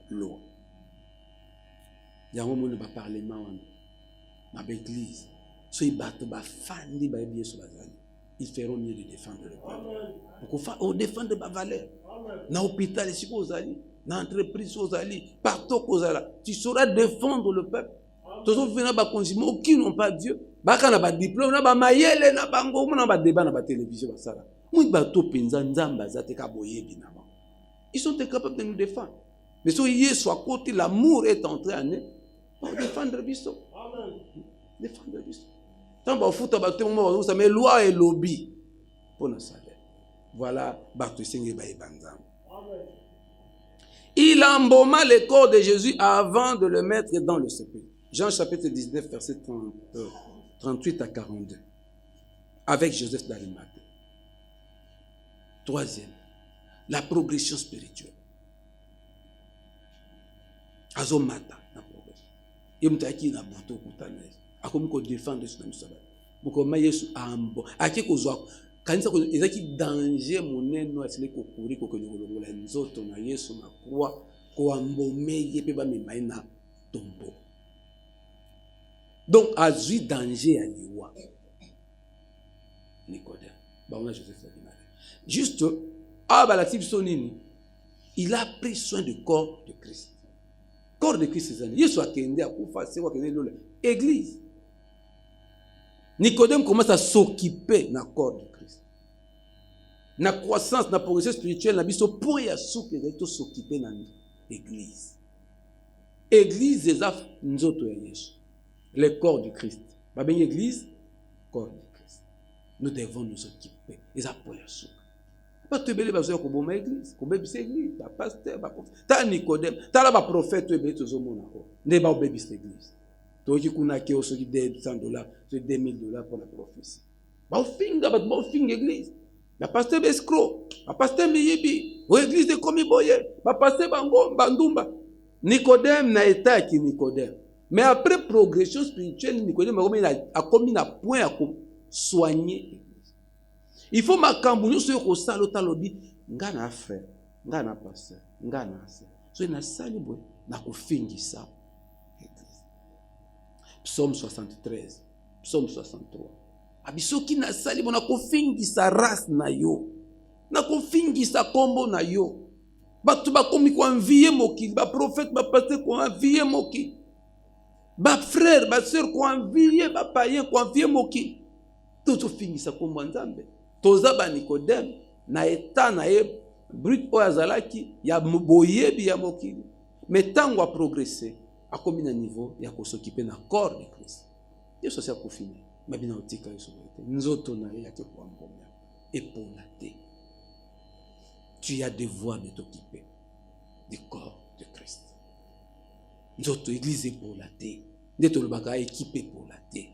loi. Yango mo ba parlement wana. Na l'église. So ils battent ba fandi ba Yesu bazali. Ils feront mieux de défendre le peuple. On défend ma valeur. Dans l'hôpital, dans l'entreprise, partout, tu sauras défendre le peuple. Tous ceux qui n'ont pas Dieu, ils n'ont pas de diplôme, ils n'ont pas de débat, ils n'ont pas de télévision. Ils sont incapables de nous défendre. Mais si Jésus à côté, l'amour est entré en eux pour défendre le biso. Défendre le biso. Tant que foot moment ça met loi et lobby pour nos salaires. Voilà il embauma le corps de Jésus avant de le mettre dans le sépulcre. Jean chapitre 19 verset 38 à 42. Avec Joseph d'Arimathée. Troisième, la progression spirituelle. Azomata la progression. Il m'a dit na buto kutana. Akomi ko défendre ce nami sabbat. bokoma Yesu ambo ake kozwa kanisa ko ezaki danger moneno asile kokuri kokolongola nzoto na Yesu na kwa ko ambomeye pe ba memai na tombo. Donc azui danger ya liwa Nicodème baona Joseph Sabina juste abalatif sonini il a pris soin du corps de Christ. Corps de Christ c'est Yesu akende akufa c'est quoi kende lola église. Nicodème commence à s'occuper na corps de Christ. Na croissance, na progression spirituelle, na biso pour ya soupe de s'occuper na l'église. Église des af nzoto ya Yesu. Le corps du Christ. Ba ben église, corps du Christ. Nous devons nous occuper. Les apôtres ya soupe. Pas te belé ba zo ko boma église, ko bebi église, ba pasteur, ba prophète. Ta Nicodème, ta la ba prophète to be to zo mona ko. Ne ba bebi église. Toki kuna ke osoki $200, $2,000 pour la prophétie. Ba finga ba finga église. La pasteur escroc, la pasteur miyibi, ou église de komi boye, ba pasteur bango bandumba. Nicodème na état qui Nicodème. Mais après progression spirituelle, Nicodème a commis un point à soigner l'église. Il faut makambu sur ko salo talobi ngana frère, ngana pasteur, ngana sœur. So na sali boy na ko fingisa. Psaume 73, Psaume 63. Abisoki na sali bona ko fingisa race na yo. Na ko fingisa kombo na yo. Batu ba komi ko envier mokili, ba prophète ba pasteur ko envier mokili. Ba frère, ba sœur ko envier, ba païen ko envier mokili. Tout fingisa kombo nzambe. Toza ba Nicodème na état na ye brut o azalaki ya boyebi ya mokili. Mais tango a progressé a commis un niveau ya ko s'occuper na corps de Christ. Yesu c'est pour finir. Mais bien otika Yesu bote. Nzoto na ye ya te kwa mbomya. Épaulaté. Tu as devoir de t'occuper du corps de Christ. Nzoto église épaulaté. Ndeto le baka équipe épaulaté.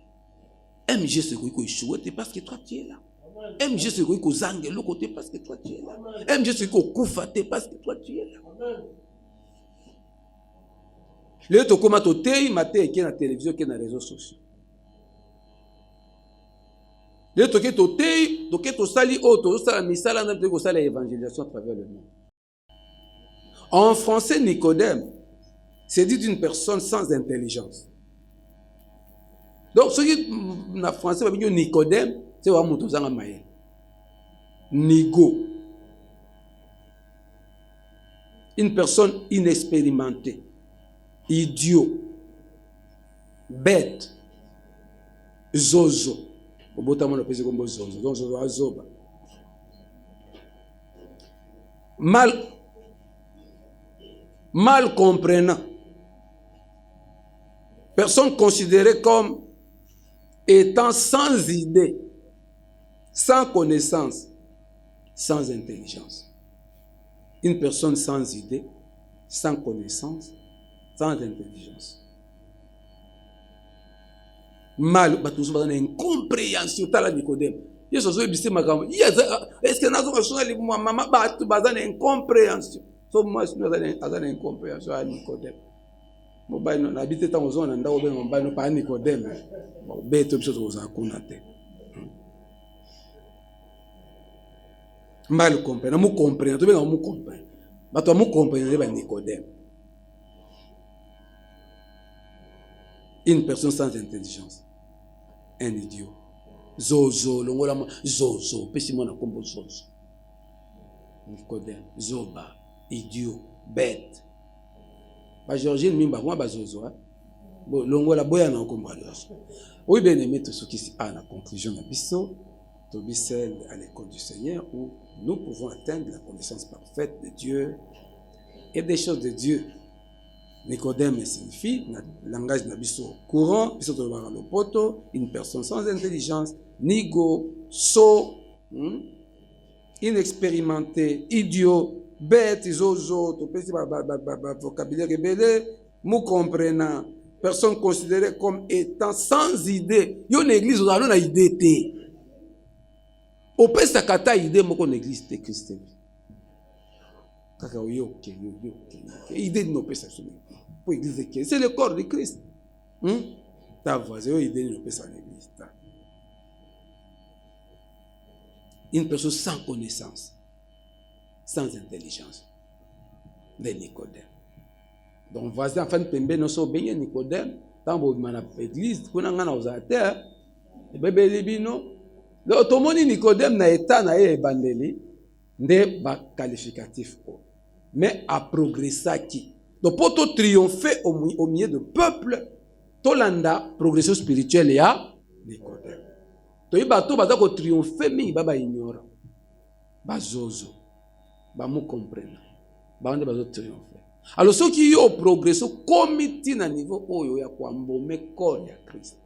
MG ce ko échouer parce que toi tu es là. MG ce ko zangue le côté parce que toi tu es là. MG ce ko kufate parce que toi tu es là. Amen. Le to koma to tei mate qui na télévision qui na réseaux sociaux. Le to ke to tei to ke to sali auto sala misala na to ko sala évangélisation à travers le monde. En français Nicodème c'est dit d'une personne sans intelligence. Donc ce qui na français va dire Nicodème c'est wa muto zanga maye. Nigo. Une personne inexpérimentée. Idiot, bête, zozo. Obotama pèse comme zozo. Donc zozo azoba. Mal comprenant. Personne considérée comme étant sans idée, sans connaissance, sans intelligence. Une personne sans idée, sans connaissance, sans intelligence. Mal, batuzo bazana incompréhension tala Nicodème. Yesu zo ebise makambo. Est-ce que nazo kasona li mama batu bazana incompréhension. So moi je azana incompréhension à Nicodème. Mobile no habite tango zona ndako be mobile no pa Nicodème. Beto biso zo za kunate. Mal comprendre, mu comprendre, to be mu comprendre. Bato mu comprendre ba Nicodème. Une personne sans intelligence. Un idiot. Zozo, l'ongolama, zozo. Pessimona kombo zozo. Nicodème, zoba, idiot, bête. Ba Georgine mimba, moi ba zozo. L'ongola boya na kombo zozo. Oui, bien aimé, tout ce qui s'y a la conclusion de Bisso, Tobissel à l'école du Seigneur, où nous pouvons atteindre la connaissance parfaite de Dieu et des choses de Dieu. Nicodème signifie, langage nabiso courant, biso to ba lopoto, une personne sans intelligence, nigo, so, inexpérimenté, idiot, bête, zozo, to pesi ba vocabulaire rebelle, mou comprenant, personne considérée comme étant sans idée. Yo l'église on a une idée té. Au pesa kata idée moko l'église té Christ. Kaka yo ke idée no pesa so. C'est le corps de Christ. Ta voisin, il dit que c'est l'église. Une personne sans connaissance, sans intelligence. De Nicodème. Donc, voisin, enfin, pembe, non, so, bien Nicodème, tant que dans l'église, qu'on a un ausateur, et bébé libino. Donc, tout le monde Nicodème na état na ebandeli, ne ba qualificatif. Mais à progresser qui. Donc, pour tout triompher au milieu de peuple, Tolanda, progression spirituelle, il y a Nicodème. Donc, il va tout triompher, mais il va ignorer. Ba zozo, ba mou comprendre. Ba on va triompher. Alors, ceux qui ont progressé, comme ils à niveau où il y a quoi, mbomé corps de Christ.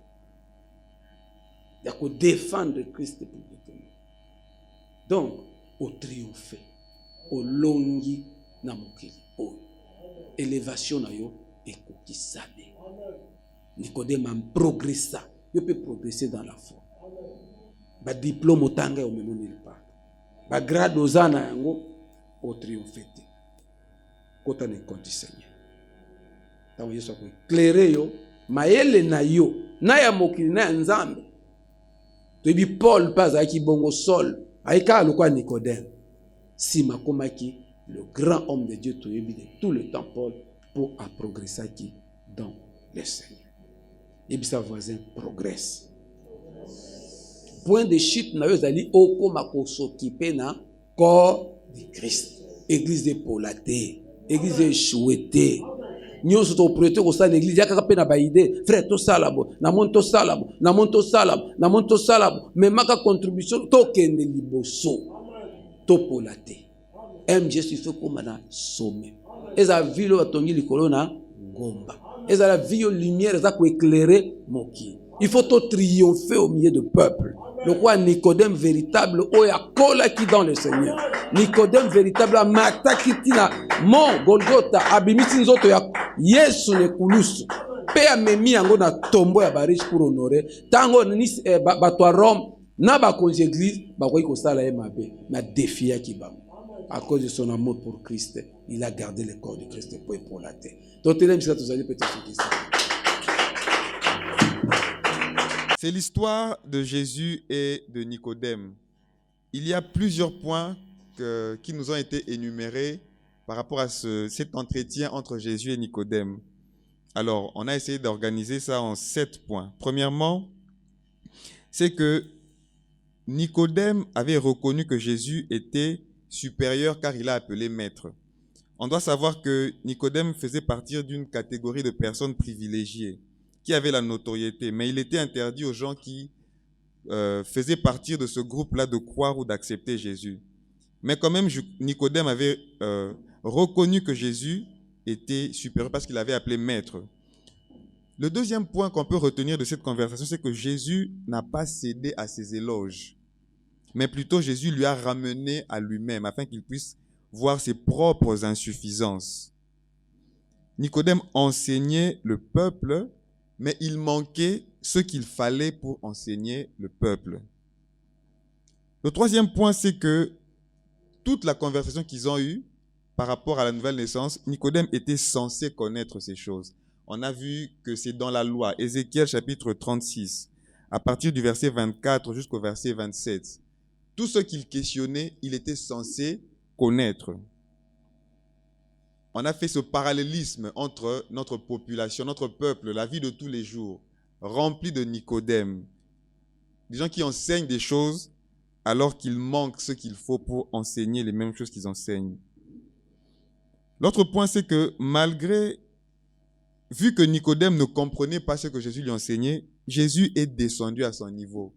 Il y a quoi défendre Christ publiquement. Donc, au triompher, au longi na mokili, au élévation na yo et qui sabe. Nicodème a progressé. Il peut progresser dans la foi. Ba diplôme au tanga au même nulle part. Ba grade aux ana yango au triompher. Kota ne compte Seigneur. Tango Yesu ko éclairer yo, maele na yo, na ya mokili na ya nzambe. To bi Paul pas aki bongo sol, aika lokwa Nicodème. Si makomaki le grand homme de Dieu to yebi de tout le temps Paul pour à progresser qui dans le Seigneur. Et bien sa voisin progresse. Point de chute na yo zali okoma ko s'occuper na corps de Christ. Église de Polaté. Église échouée. Nous sommes prêtés au sein de l'église. Il y a quelqu'un qui a une idée. Frère, tout ça là-bas. Namonto salabo. Namonto salabo. Namonto salabo. Mais ma contribution, token de liboso. Topolaté. MGS, il faut qu'on m'a sommé. Et ça vie le tongi likolo na gomba. Et ça la vie lumière, ça peut éclairer moki. Il faut tout triompher au milieu du peuple. Le roi Nicodème véritable, oya kola qui dans le Seigneur. Nicodème véritable, mata qui tina mon Golgotha, abimiti nzoto ya Yesu ne kulusu. Pe amemi yango na tombo ya bariche pour honorer. Tango ni bato à Rome, na ba konzi église, ba koyi ko sala ye mabe, na défia ki ba. À cause de son amour pour Christ, il a gardé le corps de Christ pour la terre. Donc, vous allez peut-être dire ça. C'est l'histoire de Jésus et de Nicodème. Il y a plusieurs points qui nous ont été énumérés par rapport à cet entretien entre Jésus et Nicodème. Alors, on a essayé d'organiser ça en 7 points. Premièrement, c'est que Nicodème avait reconnu que Jésus était supérieur car il a appelé maître. On doit savoir que Nicodème faisait partie d'une catégorie de personnes privilégiées qui avaient la notoriété, mais il était interdit aux gens qui faisaient partie de ce groupe-là de croire ou d'accepter Jésus. Mais quand même, Nicodème avait reconnu que Jésus était supérieur parce qu'il avait appelé maître. Le deuxième point qu'on peut retenir de cette conversation, c'est que Jésus n'a pas cédé à ses éloges, mais plutôt Jésus lui a ramené à lui-même afin qu'il puisse voir ses propres insuffisances. Nicodème enseignait le peuple, mais il manquait ce qu'il fallait pour enseigner le peuple. Le troisième point, c'est que toute la conversation qu'ils ont eue par rapport à la nouvelle naissance, Nicodème était censé connaître ces choses. On a vu que c'est dans la loi, Ézéchiel chapitre 36, à partir du verset 24 jusqu'au verset 27. Tout ce qu'il questionnait, il était censé connaître. On a fait ce parallélisme entre notre population, notre peuple, la vie de tous les jours, rempli de Nicodème. Des gens qui enseignent des choses alors qu'il manque ce qu'il faut pour enseigner les mêmes choses qu'ils enseignent. L'autre point, c'est que vu que Nicodème ne comprenait pas ce que Jésus lui enseignait, Jésus est descendu à son niveau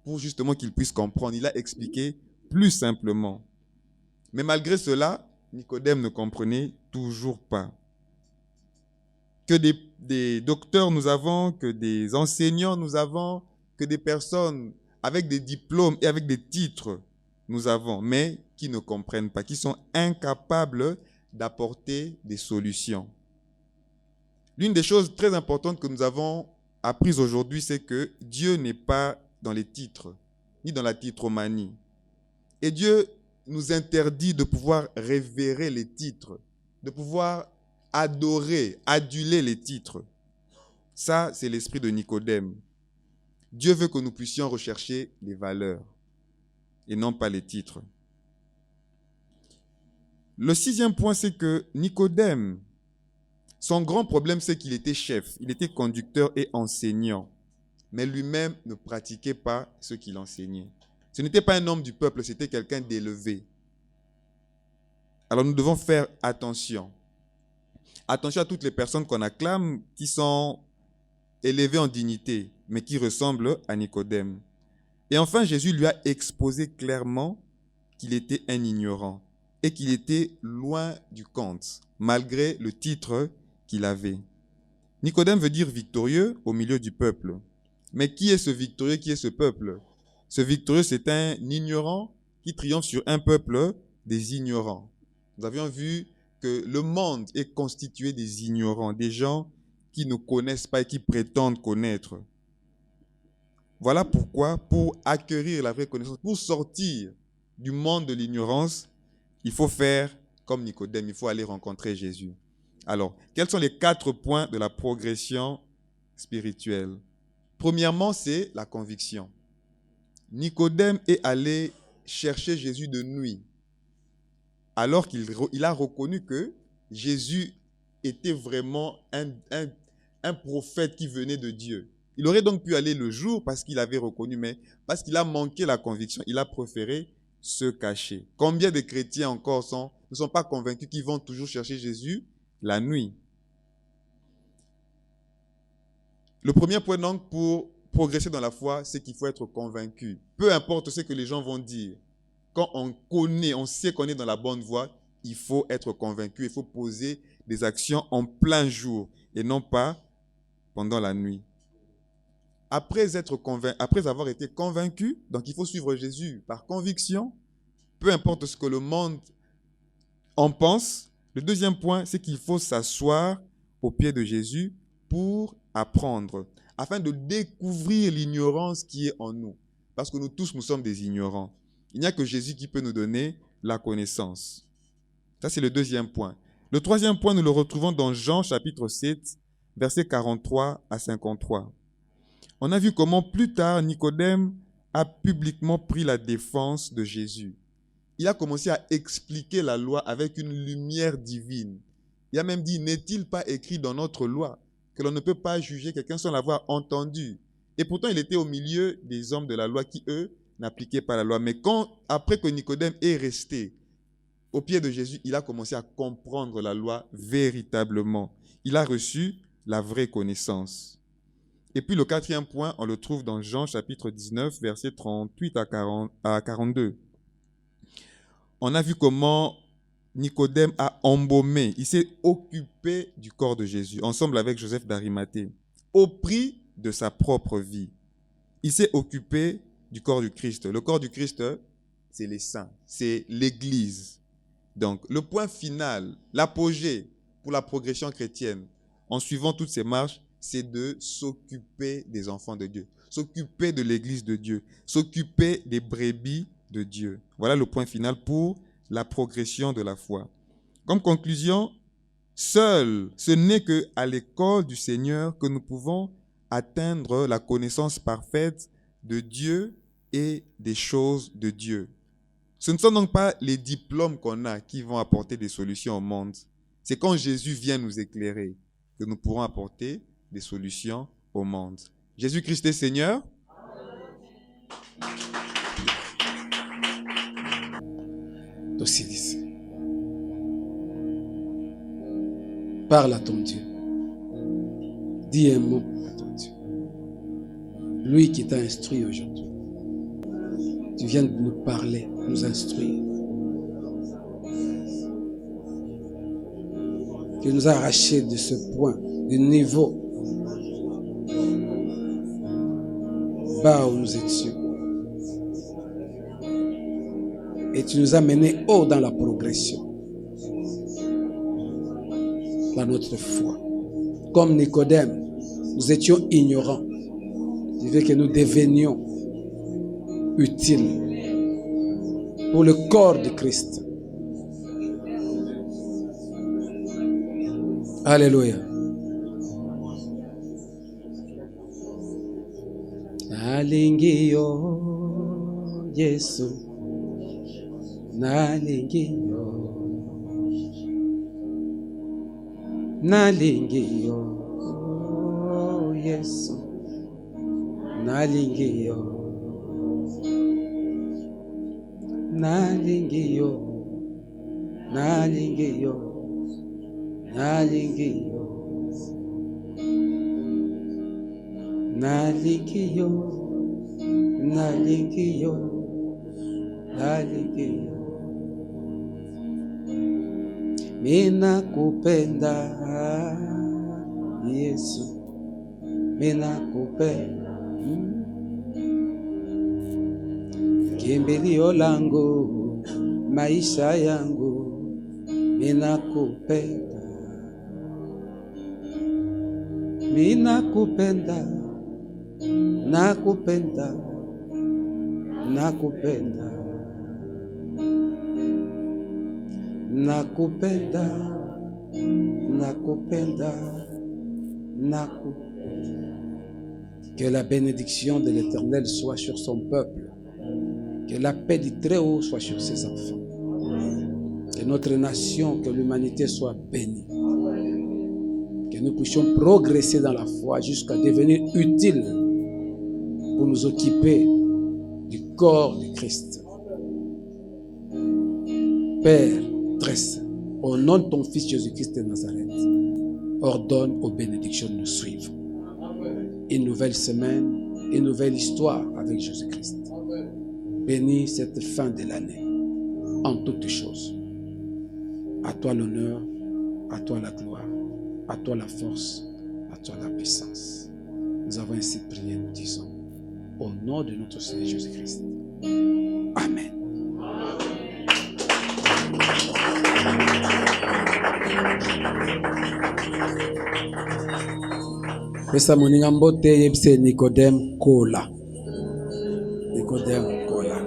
pour justement qu'il puisse comprendre. Il a expliqué plus simplement. Mais malgré cela, Nicodème ne comprenait toujours pas. Que des docteurs nous avons, que des enseignants nous avons, que des personnes avec des diplômes et avec des titres nous avons, mais qui ne comprennent pas, qui sont incapables d'apporter des solutions. L'une des choses très importantes que nous avons apprises aujourd'hui, c'est que Dieu n'est pas dans les titres, ni dans la titromanie. Et Dieu nous interdit de pouvoir révérer les titres, de pouvoir adorer, aduler les titres. Ça, c'est l'esprit de Nicodème. Dieu veut que nous puissions rechercher les valeurs. et non pas les titres. Le 6e point, c'est que Nicodème, son grand problème, c'est qu'il était chef, il était conducteur et enseignant, mais lui-même ne pratiquait pas ce qu'il enseignait. Ce n'était pas un homme du peuple, c'était quelqu'un d'élevé. Alors nous devons faire attention. Attention à toutes les personnes qu'on acclame qui sont élevées en dignité, mais qui ressemblent à Nicodème. Et enfin, Jésus lui a exposé clairement qu'il était un ignorant et qu'il était loin du compte, malgré le titre qu'il avait. Nicodème veut dire victorieux au milieu du peuple. Mais qui est ce victorieux, qui est ce peuple? Ce victorieux, c'est un ignorant qui triomphe sur un peuple des ignorants. Nous avions vu que le monde est constitué des ignorants, des gens qui ne connaissent pas et qui prétendent connaître. Voilà pourquoi, pour acquérir la vraie connaissance, pour sortir du monde de l'ignorance, il faut faire comme Nicodème, il faut aller rencontrer Jésus. Alors, quels sont les 4 points de la progression spirituelle? Premièrement, c'est la conviction. Nicodème est allé chercher Jésus de nuit, alors qu'il a reconnu que Jésus était vraiment un prophète qui venait de Dieu. Il aurait donc pu aller le jour parce qu'il avait reconnu, mais parce qu'il a manqué la conviction, il a préféré se cacher. Combien de chrétiens encore ne sont pas convaincus qu'ils vont toujours chercher Jésus la nuit? Le premier point donc pour progresser dans la foi, c'est qu'il faut être convaincu. Peu importe ce que les gens vont dire. Quand on sait qu'on est dans la bonne voie, il faut être convaincu, il faut poser des actions en plein jour et non pas pendant la nuit. Après avoir été convaincu, donc il faut suivre Jésus par conviction, peu importe ce que le monde en pense. Le deuxième point, c'est qu'il faut s'asseoir aux pieds de Jésus pour apprendre, afin de découvrir l'ignorance qui est en nous. Parce que nous tous, nous sommes des ignorants. Il n'y a que Jésus qui peut nous donner la connaissance. Ça, c'est le deuxième point. Le troisième point, nous le retrouvons dans Jean chapitre 7, versets 43 à 53. On a vu comment plus tard, Nicodème a publiquement pris la défense de Jésus. Il a commencé à expliquer la loi avec une lumière divine. Il a même dit, n'est-il pas écrit dans notre loi que l'on ne peut pas juger quelqu'un sans l'avoir entendu? Et pourtant, il était au milieu des hommes de la loi qui, eux, n'appliquaient pas la loi. Mais après que Nicodème est resté au pied de Jésus, il a commencé à comprendre la loi véritablement. Il a reçu la vraie connaissance. Et puis le quatrième point, on le trouve dans Jean chapitre 19, versets 38 à 42. On a vu comment Nicodème a embaumé, il s'est occupé du corps de Jésus, ensemble avec Joseph d'Arimathée, au prix de sa propre vie. Il s'est occupé du corps du Christ. Le corps du Christ, c'est les saints, c'est l'Église. Donc, le point final, l'apogée pour la progression chrétienne, en suivant toutes ces marches, c'est de s'occuper des enfants de Dieu, s'occuper de l'Église de Dieu, s'occuper des brebis de Dieu. Voilà le point final pour la progression de la foi. Comme conclusion, ce n'est qu'à l'école du Seigneur que nous pouvons atteindre la connaissance parfaite de Dieu et des choses de Dieu. Ce ne sont donc pas les diplômes qu'on a qui vont apporter des solutions au monde. C'est quand Jésus vient nous éclairer que nous pourrons apporter des solutions au monde. Jésus-Christ est Seigneur. Parle à ton Dieu. Dis un mot à ton Dieu. Lui qui t'a instruit aujourd'hui. Tu viens de nous parler, nous instruire. Qui nous a arrachés de ce point, du niveau bas où nous étions. Et tu nous as menés haut dans la progression. Dans notre foi. Comme Nicodème, nous étions ignorants. Tu veux que nous devenions utiles pour le corps de Christ. Alléluia. Alingi yo Yesu nalingi yo, nalingi yo, oh, Yesu, nalingi yo, nalingi yo, nalingi yo, nalingi yo, nalingi yo, nalingi yo, nalingi yo. Mina kupenda Yesu, mina kupenda kimbilio langu, maisha yangu, mina kupenda, mina kupenda, nakupenda, nakupenda, nakupenda, nakupenda, nakupenda. Que la bénédiction de l'Éternel soit sur son peuple. Que la paix du Très-Haut soit sur ses enfants. Que notre nation, que l'humanité soit bénie. Que nous puissions progresser dans la foi jusqu'à devenir utiles pour nous occuper du corps du Christ. Père très saint, au nom de ton Fils Jésus-Christ de Nazareth, ordonne aux bénédictions de nous suivre. Une nouvelle semaine, une nouvelle histoire avec Jésus-Christ. Bénis cette fin de l'année en toutes choses. À toi l'honneur, à toi la gloire, à toi la force, à toi la puissance. Nous avons ainsi prié, nous disons, au nom de notre Seigneur Jésus-Christ. Amen. Pesa moninga mbote yebise Nicodème Kola. Nicodème Kola.